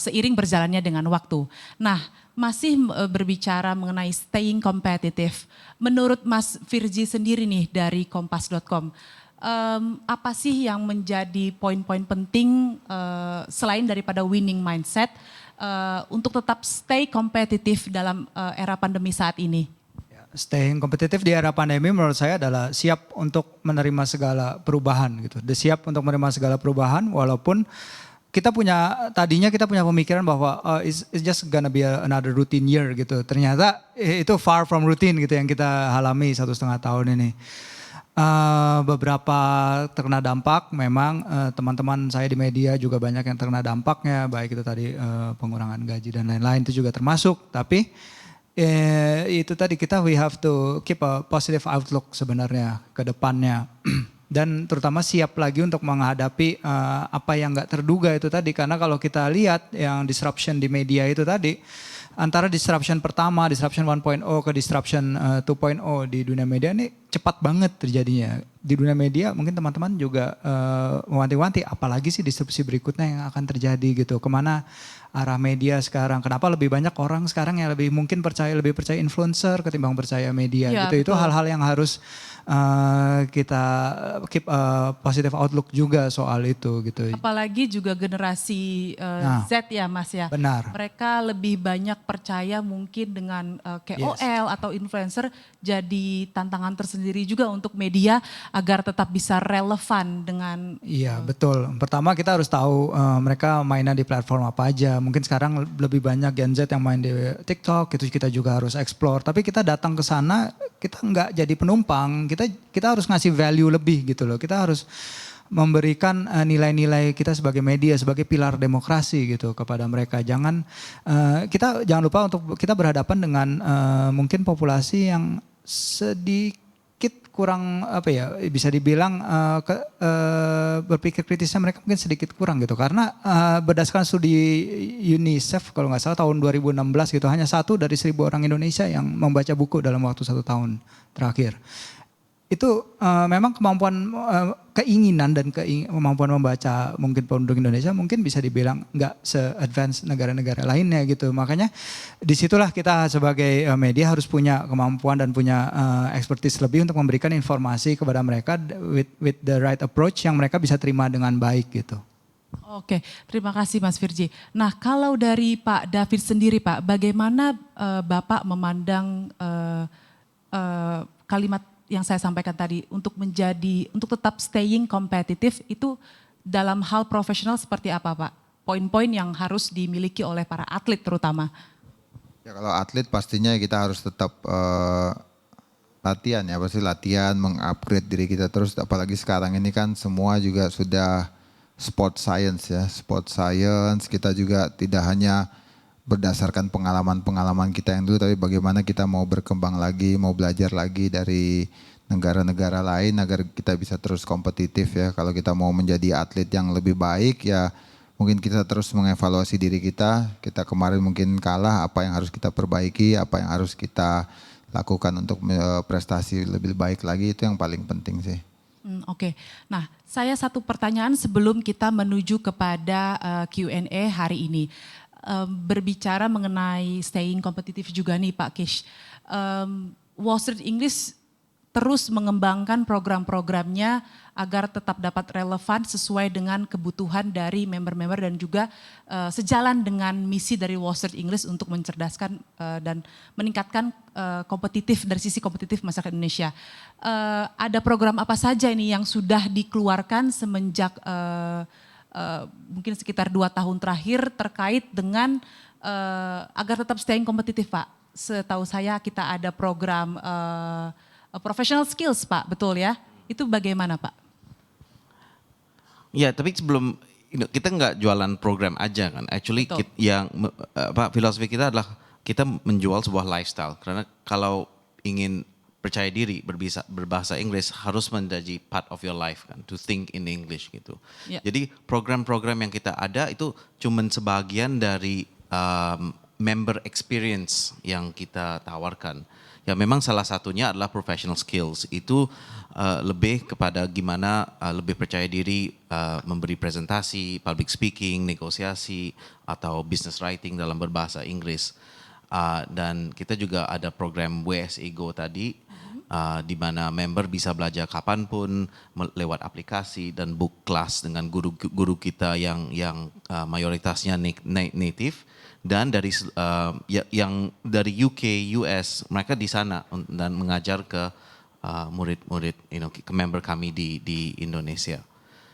Speaker 1: seiring berjalannya dengan waktu. Nah, masih berbicara mengenai staying competitive. Menurut Mas Firji sendiri nih dari kompas.com, apa sih yang menjadi poin-poin penting selain daripada winning mindset untuk tetap stay kompetitif dalam era pandemi saat ini?
Speaker 7: Staying kompetitif di era pandemi menurut saya adalah siap untuk menerima segala perubahan gitu. Siap untuk menerima segala perubahan walaupun tadinya kita punya pemikiran bahwa it's just gonna be another routine year gitu. Ternyata itu far from routine gitu yang kita alami 1,5 tahun ini. Beberapa terkena dampak, memang teman-teman saya di media juga banyak yang terkena dampaknya, baik itu tadi pengurangan gaji dan lain-lain itu juga termasuk. Tapi itu tadi we have to keep a positive outlook sebenarnya ke depannya. Dan terutama siap lagi untuk menghadapi apa yang gak terduga itu tadi. Karena kalau kita lihat yang disruption di media itu tadi, antara disruption pertama, disruption 1.0 ke disruption 2.0 di dunia media ini cepat banget terjadinya. Di dunia media mungkin teman-teman juga mewanti-wanti apalagi sih disrupsi berikutnya yang akan terjadi gitu. Kemana arah media sekarang, kenapa lebih banyak orang sekarang yang lebih percaya influencer ketimbang percaya media
Speaker 1: ya,
Speaker 7: gitu. Betul. Itu hal-hal yang harus kita keep positive outlook juga soal itu gitu.
Speaker 1: Apalagi juga generasi Z ya Mas ya.
Speaker 7: Benar.
Speaker 1: Mereka lebih banyak percaya mungkin dengan KOL atau influencer, jadi tantangan tersendiri juga untuk media agar tetap bisa relevan dengan.
Speaker 7: Iya betul. Pertama kita harus tahu mereka mainnya di platform apa aja. Mungkin sekarang lebih banyak Gen Z yang main di TikTok, itu kita juga harus explore. Tapi kita datang ke sana, kita nggak jadi penumpang. Kita harus ngasih value lebih gitu loh. Kita harus memberikan nilai-nilai kita sebagai media, sebagai pilar demokrasi gitu kepada mereka. Jangan lupa untuk kita berhadapan dengan mungkin populasi yang sedikit kurang apa ya, bisa dibilang berpikir kritisnya mereka mungkin sedikit kurang gitu, karena berdasarkan studi UNICEF kalau nggak salah tahun 2016 gitu, hanya 1 dari 1.000 orang Indonesia yang membaca buku dalam waktu 1 tahun terakhir. Itu memang kemampuan, keinginan dan kemampuan membaca mungkin penduduk Indonesia mungkin bisa dibilang nggak se-advance negara-negara lainnya gitu. Makanya disitulah kita sebagai media harus punya kemampuan dan punya expertise lebih untuk memberikan informasi kepada mereka with the right approach yang mereka bisa terima dengan baik gitu.
Speaker 1: Oke, terima kasih Mas Virji. Nah, kalau dari Pak David sendiri Pak, bagaimana Bapak memandang kalimat yang saya sampaikan tadi untuk tetap staying kompetitif itu dalam hal profesional seperti apa Pak? Poin-poin yang harus dimiliki oleh para atlet terutama.
Speaker 8: Ya kalau atlet pastinya kita harus tetap latihan ya, pasti latihan, mengupgrade diri kita terus, apalagi sekarang ini kan semua juga sudah sport science ya, sport science kita juga tidak hanya berdasarkan pengalaman-pengalaman kita yang dulu, tapi bagaimana kita mau berkembang lagi, mau belajar lagi dari negara-negara lain agar kita bisa terus kompetitif ya. Kalau kita mau menjadi atlet yang lebih baik ya mungkin kita terus mengevaluasi diri kita. Kita kemarin mungkin kalah, apa yang harus kita perbaiki, apa yang harus kita lakukan untuk prestasi lebih baik lagi, itu yang paling penting sih.
Speaker 1: Oke. Nah, saya satu pertanyaan sebelum kita menuju kepada Q&A hari ini. Berbicara mengenai staying kompetitif juga nih Pak Kish. Wall Street English terus mengembangkan program-programnya agar tetap dapat relevan sesuai dengan kebutuhan dari member-member dan juga sejalan dengan misi dari Wall Street English untuk mencerdaskan dan meningkatkan kompetitif dari sisi kompetitif masyarakat Indonesia. Ada program apa saja ini yang sudah dikeluarkan semenjak mungkin sekitar 2 tahun terakhir terkait dengan agar tetap staying kompetitif Pak? Setahu saya kita ada program professional skills Pak, betul ya? Itu bagaimana Pak?
Speaker 6: Ya, tapi sebelum kita nggak jualan program aja kan. Actually filosofi kita adalah kita menjual sebuah lifestyle. Karena kalau ingin percaya diri berbahasa Inggris harus menjadi part of your life kan, to think in English gitu. Yeah. Jadi program-program yang kita ada itu cuman sebagian dari member experience yang kita tawarkan. Ya memang salah satunya adalah professional skills, itu lebih kepada gimana lebih percaya diri memberi presentasi, public speaking, negosiasi atau business writing dalam berbahasa Inggris. Dan kita juga ada program WSE Go tadi, di mana member bisa belajar kapanpun lewat aplikasi dan book class dengan guru-guru kita yang mayoritasnya native, dan dari yang dari UK, US, mereka di sana dan mengajar ke murid-murid, ke member kami di Indonesia.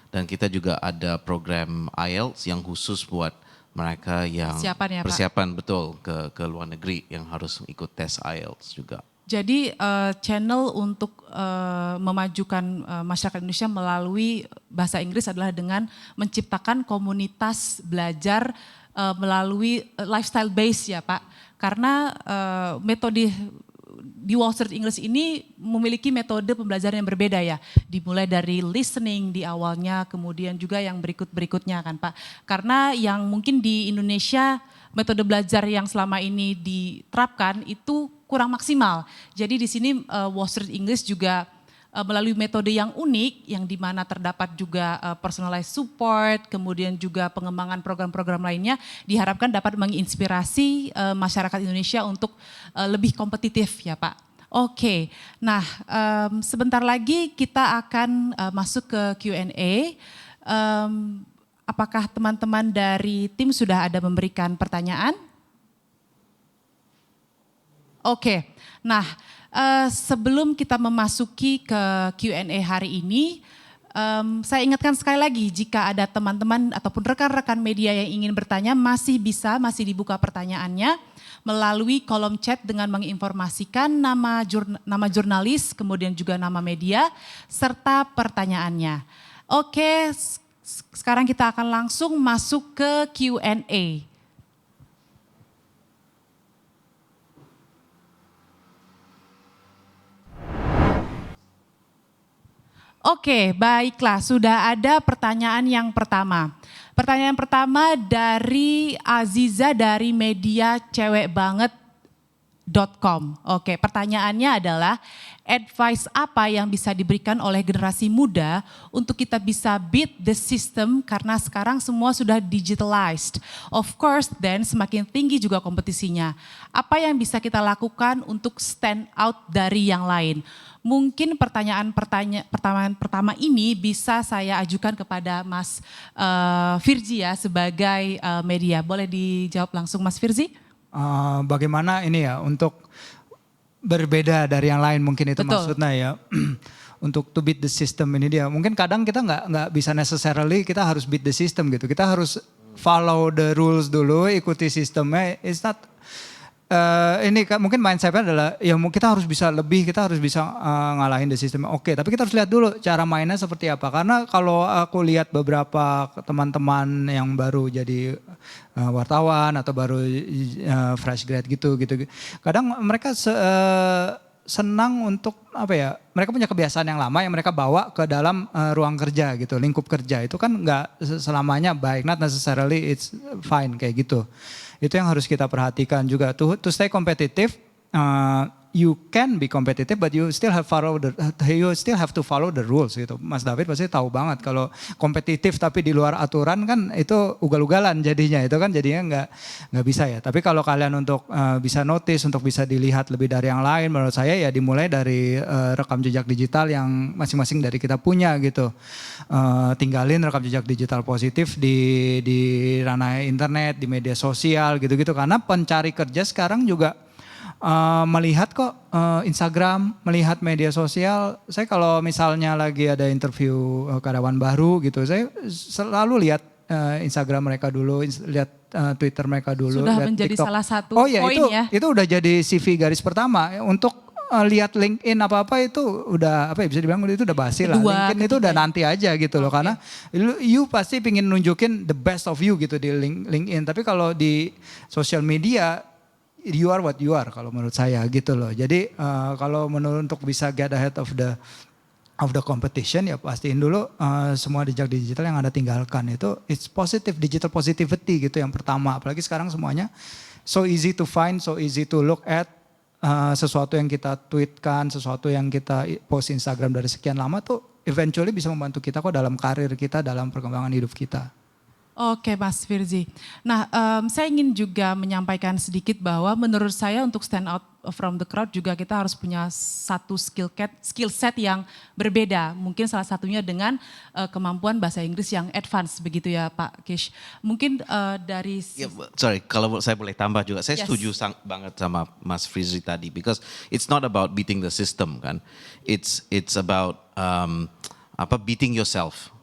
Speaker 6: Dan kita juga ada program IELTS yang khusus buat mereka yang persiapan betul ke luar negeri yang harus ikut tes IELTS juga.
Speaker 1: Jadi channel untuk memajukan masyarakat Indonesia melalui bahasa Inggris adalah dengan menciptakan komunitas belajar melalui lifestyle base ya Pak. Karena metode di Wall Street English ini memiliki metode pembelajaran yang berbeda ya. Dimulai dari listening di awalnya, kemudian juga yang berikut-berikutnya kan Pak. Karena yang mungkin di Indonesia metode belajar yang selama ini diterapkan itu kurang maksimal. Jadi di sini Wall Street English juga melalui metode yang unik, yang dimana terdapat juga personalized support, kemudian juga pengembangan program-program lainnya, diharapkan dapat menginspirasi masyarakat Indonesia untuk lebih kompetitif ya Pak. Oke, nah sebentar lagi kita akan masuk ke Q&A. Apakah teman-teman dari tim sudah ada memberikan pertanyaan? Oke, nah sebelum kita memasuki ke Q&A hari ini, saya ingatkan sekali lagi jika ada teman-teman ataupun rekan-rekan media yang ingin bertanya masih dibuka pertanyaannya melalui kolom chat dengan menginformasikan nama jurnalis, kemudian juga nama media, serta pertanyaannya. Oke, sekarang kita akan langsung masuk ke Q&A. Oke, baiklah. Sudah ada pertanyaan yang pertama. Pertanyaan pertama dari Aziza dari media cewekbanget.com. Oke, pertanyaannya adalah advice apa yang bisa diberikan oleh generasi muda untuk kita bisa beat the system karena sekarang semua sudah digitalized. Of course, then semakin tinggi juga kompetisinya. Apa yang bisa kita lakukan untuk stand out dari yang lain? Mungkin pertanyaan pertama ini bisa saya ajukan kepada Mas Firzi ya sebagai media. Boleh dijawab langsung Mas Firzi?
Speaker 7: Bagaimana ini ya untuk berbeda dari yang lain mungkin itu
Speaker 1: Betul.
Speaker 7: maksudnya ya. Untuk to beat the system ini dia. Mungkin kadang kita nggak bisa necessarily kita harus beat the system gitu. Kita harus follow the rules dulu, ikuti sistemnya. It's not ini mungkin mindsetnya adalah ya kita harus bisa lebih, kita harus bisa ngalahin the system. Oke, tapi kita harus lihat dulu cara mainnya seperti apa. Karena kalau aku lihat beberapa teman-teman yang baru jadi wartawan atau baru fresh grad gitu. Kadang mereka senang untuk apa ya? Mereka punya kebiasaan yang lama yang mereka bawa ke dalam ruang kerja gitu, lingkup kerja. Itu kan nggak selamanya baik, not necessarily it's fine kayak gitu. Itu yang harus kita perhatikan juga. To stay competitive, you can be competitive, but you still have to follow the rules gitu. Mas David pasti tahu banget kalau kompetitif tapi di luar aturan kan itu ugal-ugalan jadinya. Itu kan jadinya nggak bisa ya. Tapi kalau kalian untuk bisa notice, untuk bisa dilihat lebih dari yang lain, menurut saya ya dimulai dari rekam jejak digital yang masing-masing dari kita punya gitu. Tinggalin rekam jejak digital positif di ranah internet, di media sosial gitu-gitu. Karena pencari kerja sekarang juga melihat kok Instagram, melihat media sosial. Saya kalau misalnya lagi ada interview karyawan baru gitu, saya selalu lihat Instagram mereka dulu, lihat Twitter mereka dulu,
Speaker 1: Sudah
Speaker 7: lihat
Speaker 1: menjadi
Speaker 7: TikTok.
Speaker 1: salah satu
Speaker 7: Oh iya,
Speaker 1: poin ya.
Speaker 7: itu udah jadi CV garis pertama untuk lihat LinkedIn apa-apa itu udah apa ya bisa dibilang itu udah basi lah.
Speaker 1: Kedua,
Speaker 7: LinkedIn itu udah
Speaker 1: ketiga.
Speaker 7: nanti aja gitu loh karena you pasti pingin nunjukin the best of you gitu di LinkedIn. Tapi kalau di social media you are what you are kalau menurut saya gitu loh. Jadi kalau menurut untuk bisa get ahead of the competition ya pastiin dulu semua jejak digital yang Anda tinggalkan itu it's positive, digital positivity gitu yang pertama. Apalagi sekarang semuanya so easy to find, so easy to look at. Sesuatu yang kita tweetkan, sesuatu yang kita post Instagram dari sekian lama tuh eventually bisa membantu kita kok dalam karir kita, dalam perkembangan hidup kita.
Speaker 1: Oke Mas Firzi. Nah saya ingin juga menyampaikan sedikit bahwa menurut saya untuk stand out from the crowd juga kita harus punya satu skill set yang berbeda. Mungkin salah satunya dengan kemampuan bahasa Inggris yang advance begitu ya Pak Kish. Mungkin dari...
Speaker 6: Kalau saya boleh tambah juga, saya
Speaker 1: Yes.
Speaker 6: setuju banget sama Mas Firzi tadi, because it's not about beating the system kan, it's about beating yourself.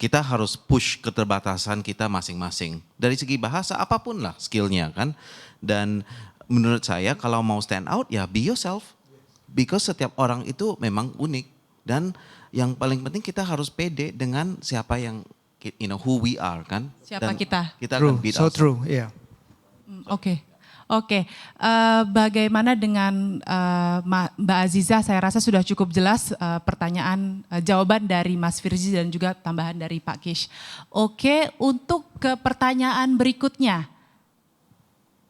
Speaker 6: Kita harus push keterbatasan kita masing-masing. Dari segi bahasa apapun lah skillnya kan. Dan menurut saya kalau mau stand out ya be yourself. Because setiap orang itu memang unik. Dan yang paling penting kita harus pede dengan siapa yang, who we are kan.
Speaker 1: Siapa
Speaker 6: Dan
Speaker 1: kita.
Speaker 6: Kita
Speaker 7: True,
Speaker 6: akan beat
Speaker 7: so
Speaker 6: ourselves.
Speaker 7: true, iya.
Speaker 1: Oke. Bagaimana dengan Mbak Aziza? Saya rasa sudah cukup jelas jawaban dari Mas Firzi dan juga tambahan dari Pak Kish. Oke, untuk ke pertanyaan berikutnya.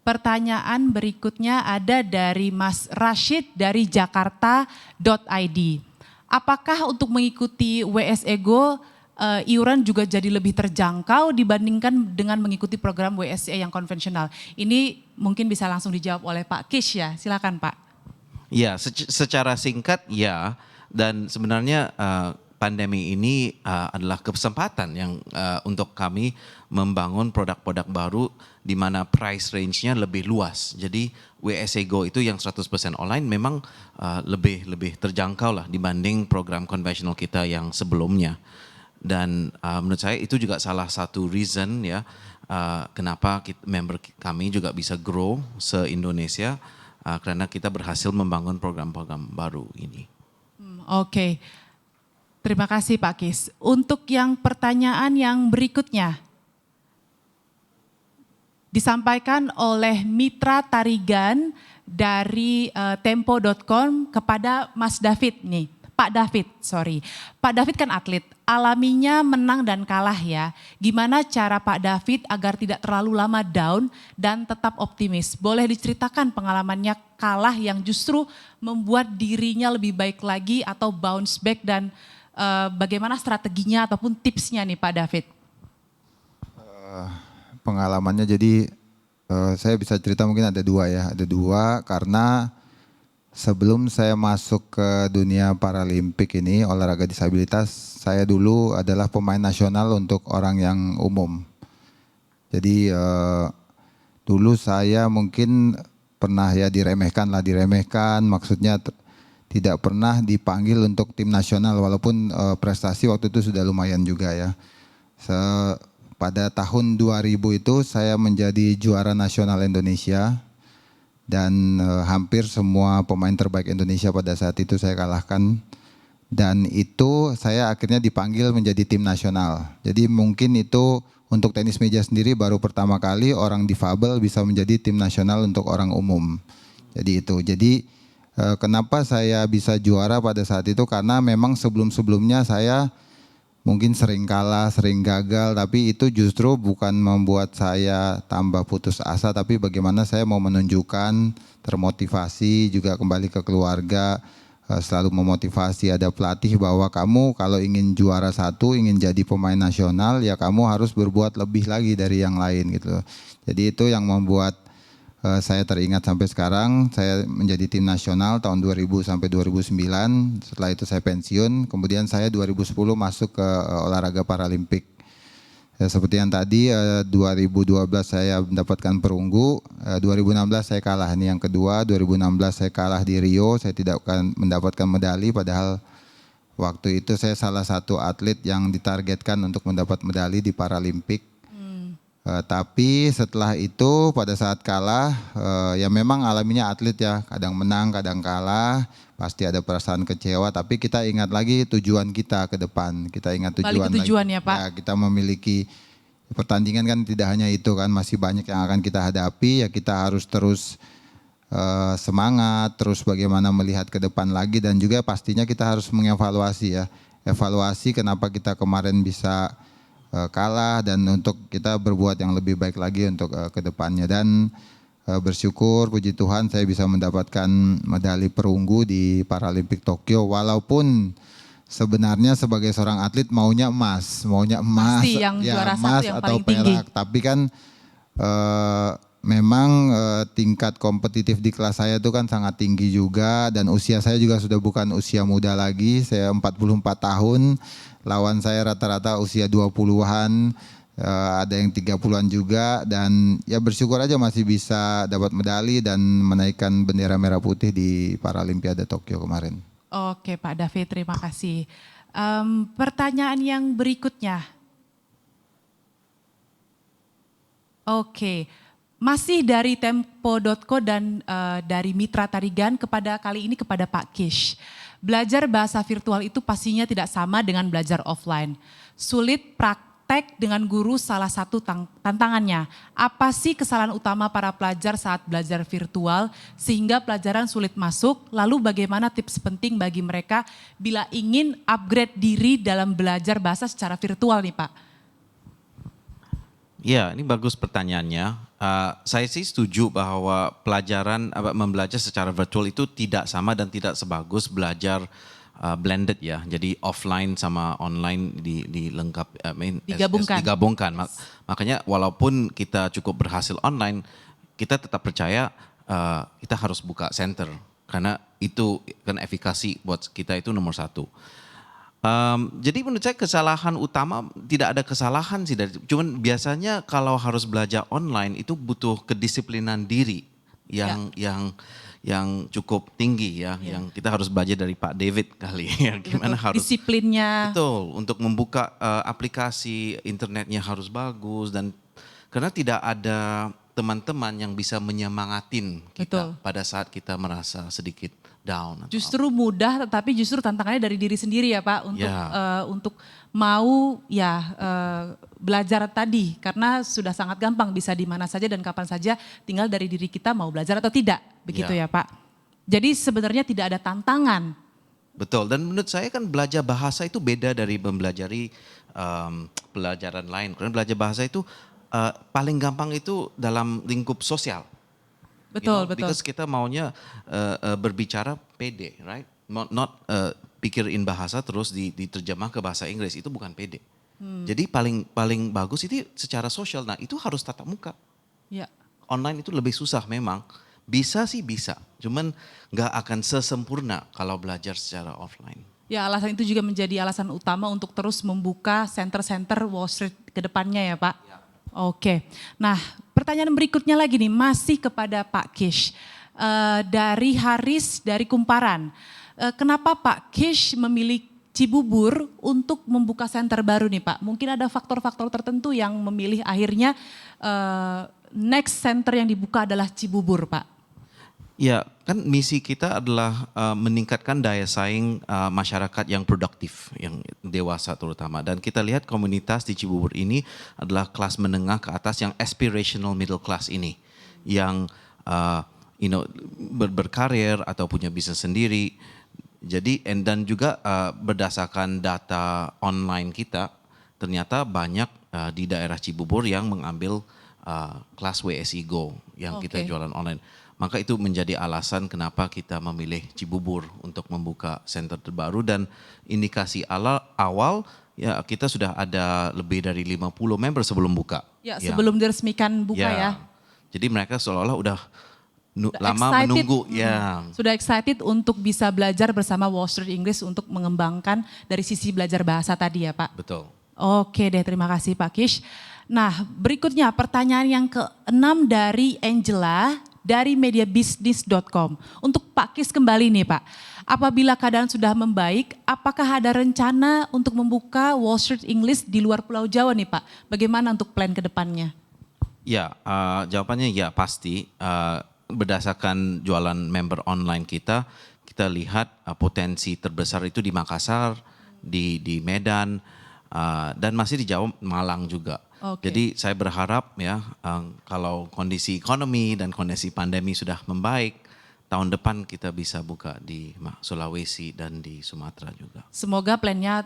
Speaker 1: Pertanyaan berikutnya ada dari Mas Rashid dari jakarta.id. Apakah untuk mengikuti WSE Go iuran juga jadi lebih terjangkau dibandingkan dengan mengikuti program WSE yang konvensional? Ini mungkin bisa langsung dijawab oleh Pak Kish ya, silakan Pak.
Speaker 6: Ya, secara singkat ya, dan sebenarnya pandemi ini adalah kesempatan yang untuk kami membangun produk-produk baru di mana price range-nya lebih luas. Jadi WSE Go itu yang 100% online memang lebih terjangkau lah dibanding program konvensional kita yang sebelumnya. Dan menurut saya itu juga salah satu reason ya kenapa member kami juga bisa grow se-Indonesia karena kita berhasil membangun program-program baru ini.
Speaker 1: Oke. Terima kasih Pak Kis. Untuk yang pertanyaan yang berikutnya disampaikan oleh Mitra Tarigan dari tempo.com kepada Mas David nih. Pak David, Pak David kan atlet, alaminya menang dan kalah ya. Gimana cara Pak David agar tidak terlalu lama down dan tetap optimis? Boleh diceritakan pengalamannya kalah yang justru membuat dirinya lebih baik lagi atau bounce back dan bagaimana strateginya ataupun tipsnya nih Pak David?
Speaker 8: Pengalamannya jadi saya bisa cerita mungkin ada dua ya. Ada dua karena sebelum saya masuk ke dunia Paralimpik ini, olahraga disabilitas, saya dulu adalah pemain nasional untuk orang yang umum. Jadi dulu saya mungkin pernah ya diremehkan, maksudnya tidak pernah dipanggil untuk tim nasional walaupun prestasi waktu itu sudah lumayan juga ya. Pada tahun 2000 itu saya menjadi juara nasional Indonesia. Dan hampir semua pemain terbaik Indonesia pada saat itu saya kalahkan. Dan itu saya akhirnya dipanggil menjadi tim nasional. Jadi mungkin itu untuk tenis meja sendiri baru pertama kali orang difabel bisa menjadi tim nasional untuk orang umum. Jadi itu. Jadi kenapa saya bisa juara pada saat itu karena memang sebelum-sebelumnya saya mungkin sering kalah, sering gagal, tapi itu justru bukan membuat saya tambah putus asa, tapi bagaimana saya mau menunjukkan, termotivasi, juga kembali ke keluarga, selalu memotivasi, ada pelatih bahwa kamu kalau ingin juara satu, ingin jadi pemain nasional, ya kamu harus berbuat lebih lagi dari yang lain gitu. Jadi itu yang membuat saya teringat sampai sekarang. Saya menjadi tim nasional tahun 2000 sampai 2009. Setelah itu saya pensiun. Kemudian saya 2010 masuk ke olahraga Paralimpik. Seperti yang tadi 2012 saya mendapatkan perunggu. 2016 saya kalah, ini yang kedua. 2016 saya kalah di Rio. Saya tidak akan mendapatkan medali. Padahal waktu itu saya salah satu atlet yang ditargetkan untuk mendapat medali di Paralimpik. Tapi setelah itu pada saat kalah ya memang alaminya atlet ya, kadang menang kadang kalah, pasti ada perasaan kecewa, tapi kita ingat lagi tujuan kita ke depan, kita ingat tujuan,
Speaker 1: balik ke tujuan
Speaker 8: lagi.
Speaker 1: Ya Pak.
Speaker 8: Ya, kita memiliki pertandingan kan tidak hanya itu kan, masih banyak yang akan kita hadapi, ya kita harus terus semangat, terus bagaimana melihat ke depan lagi, dan juga pastinya kita harus mengevaluasi ya, evaluasi kenapa kita kemarin bisa kalah dan untuk kita berbuat yang lebih baik lagi untuk kedepannya. Dan bersyukur puji Tuhan saya bisa mendapatkan medali perunggu di Paralimpik Tokyo, walaupun sebenarnya sebagai seorang atlet maunya emas
Speaker 1: pasti yang
Speaker 8: ya,
Speaker 1: juara
Speaker 8: emas
Speaker 1: satu yang
Speaker 8: atau
Speaker 1: paling tinggi.
Speaker 8: perak, tapi kan memang tingkat kompetitif di kelas saya itu kan sangat tinggi juga, dan usia saya juga sudah bukan usia muda lagi, saya 44 tahun. Lawan saya rata-rata usia 20-an, ada yang 30-an juga, dan ya bersyukur aja masih bisa dapat medali dan menaikkan bendera merah putih di Paralimpiade Tokyo kemarin.
Speaker 1: Oke Pak David, terima kasih. Pertanyaan yang berikutnya. Oke, masih dari Tempo.co dan dari Mitra Tarigan kali ini kepada Pak Kish. Belajar bahasa virtual itu pastinya tidak sama dengan belajar offline. Sulit praktek dengan guru salah satu tantangannya. Apa sih kesalahan utama para pelajar saat belajar virtual sehingga pelajaran sulit masuk? Lalu bagaimana tips penting bagi mereka bila ingin upgrade diri dalam belajar bahasa secara virtual nih Pak?
Speaker 6: Ya, ini bagus pertanyaannya. Saya sih setuju bahwa pelajaran membelajar secara virtual itu tidak sama dan tidak sebagus belajar blended ya. Jadi offline sama online dilengkap, digabungkan. Makanya walaupun kita cukup berhasil online, kita tetap percaya kita harus buka center karena itu kan efikasi buat kita itu nomor satu. Jadi menurut saya kesalahan utama tidak ada kesalahan sih, cuman biasanya kalau harus belajar online itu butuh kedisiplinan diri yang cukup tinggi ya, yang kita harus belajar dari Pak David kali ya, gimana
Speaker 1: betul,
Speaker 6: harus
Speaker 1: disiplinnya.
Speaker 6: Betul, untuk membuka aplikasi internetnya harus bagus, dan karena tidak ada teman-teman yang bisa menyemangatin kita pada saat kita merasa sedikit down.
Speaker 1: Justru mudah, tetapi justru tantangannya dari diri sendiri ya Pak untuk mau belajar tadi, karena sudah sangat gampang bisa di mana saja dan kapan saja, tinggal dari diri kita mau belajar atau tidak, begitu ya Pak. Jadi sebenarnya tidak ada tantangan
Speaker 6: Betul, dan menurut saya kan belajar bahasa itu beda dari mempelajari pelajaran lain. Karena belajar bahasa itu paling gampang itu dalam lingkup sosial.
Speaker 1: Betul, betul.
Speaker 6: Because kita maunya berbicara pede, right? Not pikirin bahasa terus diterjemah ke bahasa Inggris, itu bukan pede. Jadi paling bagus itu secara sosial. Nah itu harus tatap muka.
Speaker 1: Ya.
Speaker 6: Online itu lebih susah memang. Bisa sih bisa, cuman nggak akan sesempurna kalau belajar secara offline.
Speaker 1: Ya, alasan itu juga menjadi alasan utama untuk terus membuka center-center Wall Street ke depannya ya Pak.
Speaker 6: Ya.
Speaker 1: Oke, nah pertanyaan berikutnya lagi nih, masih kepada Pak Kish. Dari Haris, dari Kumparan. Kenapa Pak Kish memilih Cibubur untuk membuka center baru nih Pak? Mungkin ada faktor-faktor tertentu yang memilih akhirnya next center yang dibuka adalah Cibubur Pak.
Speaker 6: Ya, kan misi kita adalah meningkatkan daya saing masyarakat yang produktif, yang dewasa terutama. Dan kita lihat komunitas di Cibubur ini adalah kelas menengah ke atas yang aspirational middle class ini. Yang berkarir atau punya bisnis sendiri. Jadi, dan juga berdasarkan data online kita, ternyata banyak di daerah Cibubur yang mengambil kelas WSI Go yang kita jualan online. Maka itu menjadi alasan kenapa kita memilih Cibubur untuk membuka center terbaru, dan indikasi awal ya kita sudah ada lebih dari 50 member sebelum buka.
Speaker 1: Ya, sebelum diresmikan buka ya.
Speaker 6: Jadi mereka seolah-olah udah lama menunggu ya.
Speaker 1: Sudah excited untuk bisa belajar bersama Wall Street English untuk mengembangkan dari sisi belajar bahasa tadi ya Pak.
Speaker 6: Betul.
Speaker 1: Oke deh, terima kasih Pak Kish. Nah berikutnya pertanyaan yang ke-6 dari Angela dari mediabisnis.com. Untuk Pak Kish kembali nih Pak, apabila keadaan sudah membaik, apakah ada rencana untuk membuka Wall Street English di luar Pulau Jawa nih Pak? Bagaimana untuk plan ke depannya?
Speaker 6: Ya, jawabannya ya pasti. Berdasarkan jualan member online kita lihat potensi terbesar itu di Makassar, di Medan, dan masih di Jawa, Malang juga. Jadi saya berharap ya kalau kondisi ekonomi dan kondisi pandemi sudah membaik, tahun depan kita bisa buka di Sulawesi dan di Sumatera juga.
Speaker 1: Semoga plannya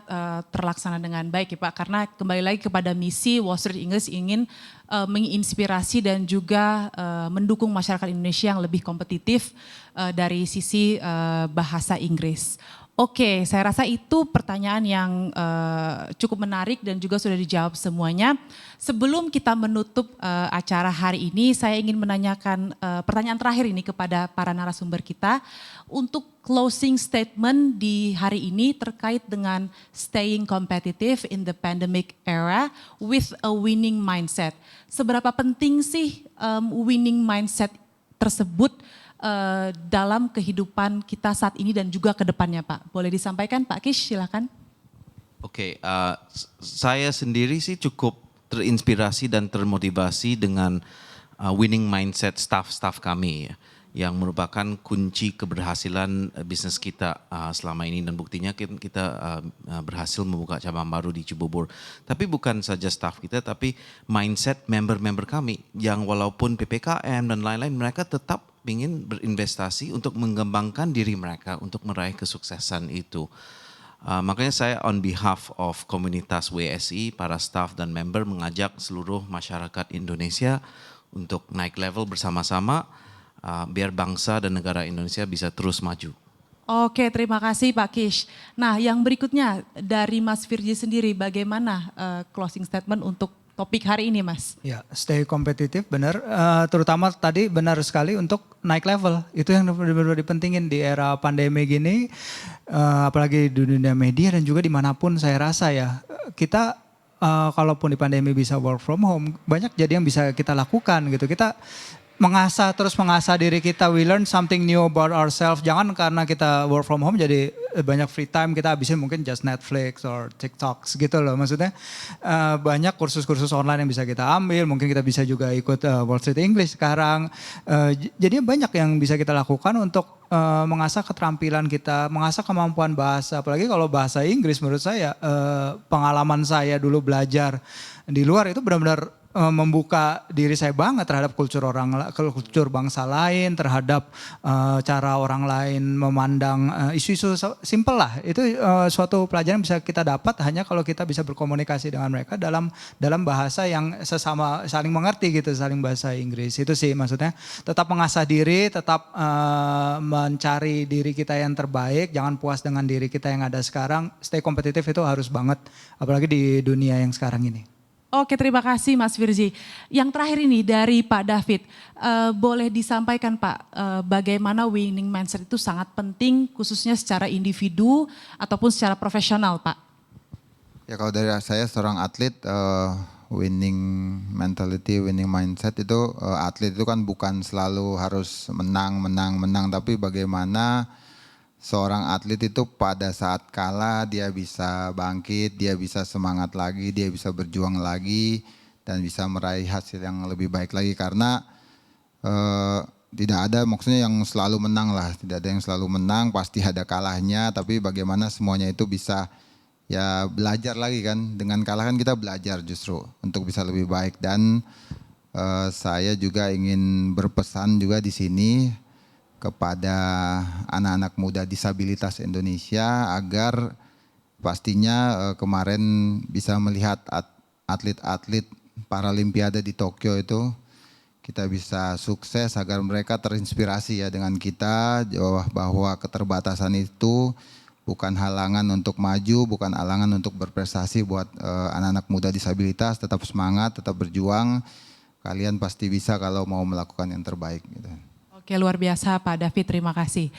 Speaker 1: terlaksana dengan baik ya Pak, karena kembali lagi kepada misi Wall Street English ingin menginspirasi dan juga mendukung masyarakat Indonesia yang lebih kompetitif dari sisi bahasa Inggris. Oke, saya rasa itu pertanyaan yang cukup menarik dan juga sudah dijawab semuanya. Sebelum kita menutup acara hari ini, saya ingin menanyakan pertanyaan terakhir ini kepada para narasumber kita. Untuk closing statement di hari ini terkait dengan staying competitive in the pandemic era with a winning mindset. Seberapa penting sih winning mindset tersebut dalam kehidupan kita saat ini dan juga ke depannya Pak? Boleh disampaikan Pak Kish, silakan.
Speaker 6: Oke, saya sendiri sih cukup terinspirasi dan termotivasi dengan winning mindset staff kami ya, yang merupakan kunci keberhasilan bisnis kita selama ini, dan buktinya kita berhasil membuka cabang baru di Cibubur. Tapi bukan saja staff kita, tapi mindset member-member kami yang walaupun PPKM dan lain-lain, mereka tetap ingin berinvestasi untuk mengembangkan diri mereka untuk meraih kesuksesan itu. Makanya saya on behalf of komunitas WSI, para staff dan member mengajak seluruh masyarakat Indonesia untuk naik level bersama-sama biar bangsa dan negara Indonesia bisa terus maju.
Speaker 1: Oke, terima kasih Pak Kish. Nah yang berikutnya dari Mas Virji sendiri, bagaimana closing statement untuk topik hari ini Mas?
Speaker 7: Ya, stay kompetitif benar, terutama tadi benar sekali untuk naik level. Itu yang benar-benar dipentingin di era pandemi gini, apalagi di dunia media dan juga dimanapun saya rasa ya. Kita kalaupun di pandemi bisa work from home, banyak jadi yang bisa kita lakukan gitu. Kita terus mengasah diri kita, we learn something new about ourselves. Jangan karena kita work from home jadi banyak free time kita habisin mungkin just Netflix or TikToks gitu loh. Maksudnya banyak kursus-kursus online yang bisa kita ambil, mungkin kita bisa juga ikut Wall Street English sekarang. Jadi banyak yang bisa kita lakukan untuk mengasah keterampilan kita, mengasah kemampuan bahasa. Apalagi kalau bahasa Inggris menurut saya, pengalaman saya dulu belajar di luar itu benar-benar membuka diri saya banget terhadap kultur bangsa lain, terhadap cara orang lain memandang isu-isu simpel lah. Itu suatu pelajaran bisa kita dapat hanya kalau kita bisa berkomunikasi dengan mereka dalam bahasa yang sesama saling mengerti gitu, saling bahasa Inggris. Itu sih maksudnya tetap mengasah diri, tetap mencari diri kita yang terbaik, jangan puas dengan diri kita yang ada sekarang. Stay kompetitif itu harus banget, apalagi di dunia yang sekarang ini.
Speaker 1: Oke, terima kasih Mas Firji. Yang terakhir ini dari Pak David, boleh disampaikan Pak, bagaimana winning mindset itu sangat penting khususnya secara individu ataupun secara profesional Pak?
Speaker 8: Ya kalau dari saya seorang atlet, winning mentality, winning mindset itu atlet itu kan bukan selalu harus menang, tapi bagaimana seorang atlet itu pada saat kalah dia bisa bangkit, dia bisa semangat lagi, dia bisa berjuang lagi dan bisa meraih hasil yang lebih baik lagi karena tidak ada maksudnya yang selalu menang lah, tidak ada yang selalu menang, pasti ada kalahnya, tapi bagaimana semuanya itu bisa ya belajar lagi kan, dengan kalah kan kita belajar justru untuk bisa lebih baik dan saya juga ingin berpesan juga di sini kepada anak-anak muda disabilitas Indonesia agar pastinya kemarin bisa melihat atlet-atlet Paralimpiade di Tokyo itu kita bisa sukses agar mereka terinspirasi ya dengan kita bahwa keterbatasan itu bukan halangan untuk maju, bukan halangan untuk berprestasi buat anak-anak muda disabilitas. Tetap semangat, tetap berjuang. Kalian pasti bisa kalau mau melakukan yang terbaik. Gitu.
Speaker 1: Oke, luar biasa Pak David, terima kasih.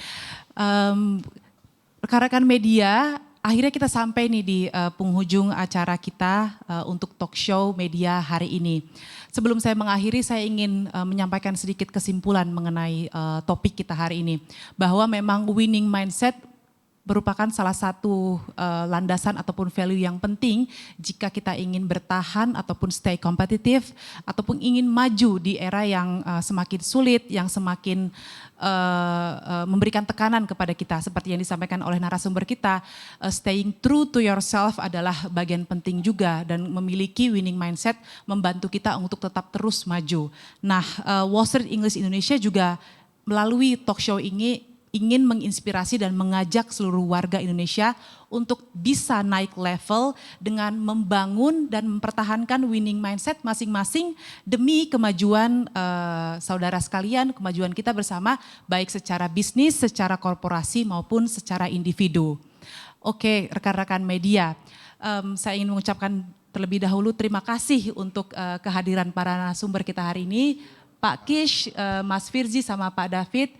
Speaker 1: Rekan-rekan media, akhirnya kita sampai nih di penghujung acara kita untuk talk show media hari ini. Sebelum saya mengakhiri, saya ingin menyampaikan sedikit kesimpulan mengenai topik kita hari ini. Bahwa memang winning mindset merupakan salah satu landasan ataupun value yang penting jika kita ingin bertahan ataupun stay kompetitif ataupun ingin maju di era yang semakin sulit, yang semakin memberikan tekanan kepada kita. Seperti yang disampaikan oleh narasumber kita, staying true to yourself adalah bagian penting juga dan memiliki winning mindset membantu kita untuk tetap terus maju. Nah, Wall Street English Indonesia juga melalui talk show ini ingin menginspirasi dan mengajak seluruh warga Indonesia untuk bisa naik level dengan membangun dan mempertahankan winning mindset masing-masing demi kemajuan saudara sekalian, kemajuan kita bersama baik secara bisnis, secara korporasi maupun secara individu. Oke, rekan-rekan media, saya ingin mengucapkan terlebih dahulu terima kasih untuk kehadiran para narasumber kita hari ini. Pak Kish, Mas Firji sama Pak David,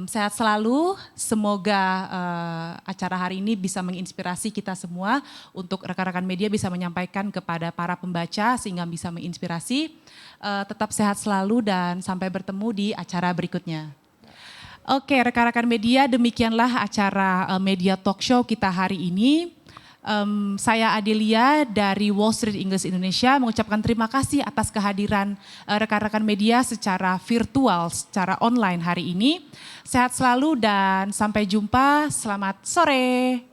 Speaker 1: sehat selalu. Semoga acara hari ini bisa menginspirasi kita semua untuk rekan-rekan media bisa menyampaikan kepada para pembaca sehingga bisa menginspirasi. Tetap sehat selalu dan sampai bertemu di acara berikutnya. Oke, rekan-rekan media, demikianlah acara media talk show kita hari ini. Saya Adelia dari Wall Street English Indonesia mengucapkan terima kasih atas kehadiran rekan-rekan media secara virtual, secara online hari ini. Sehat selalu dan sampai jumpa, selamat sore.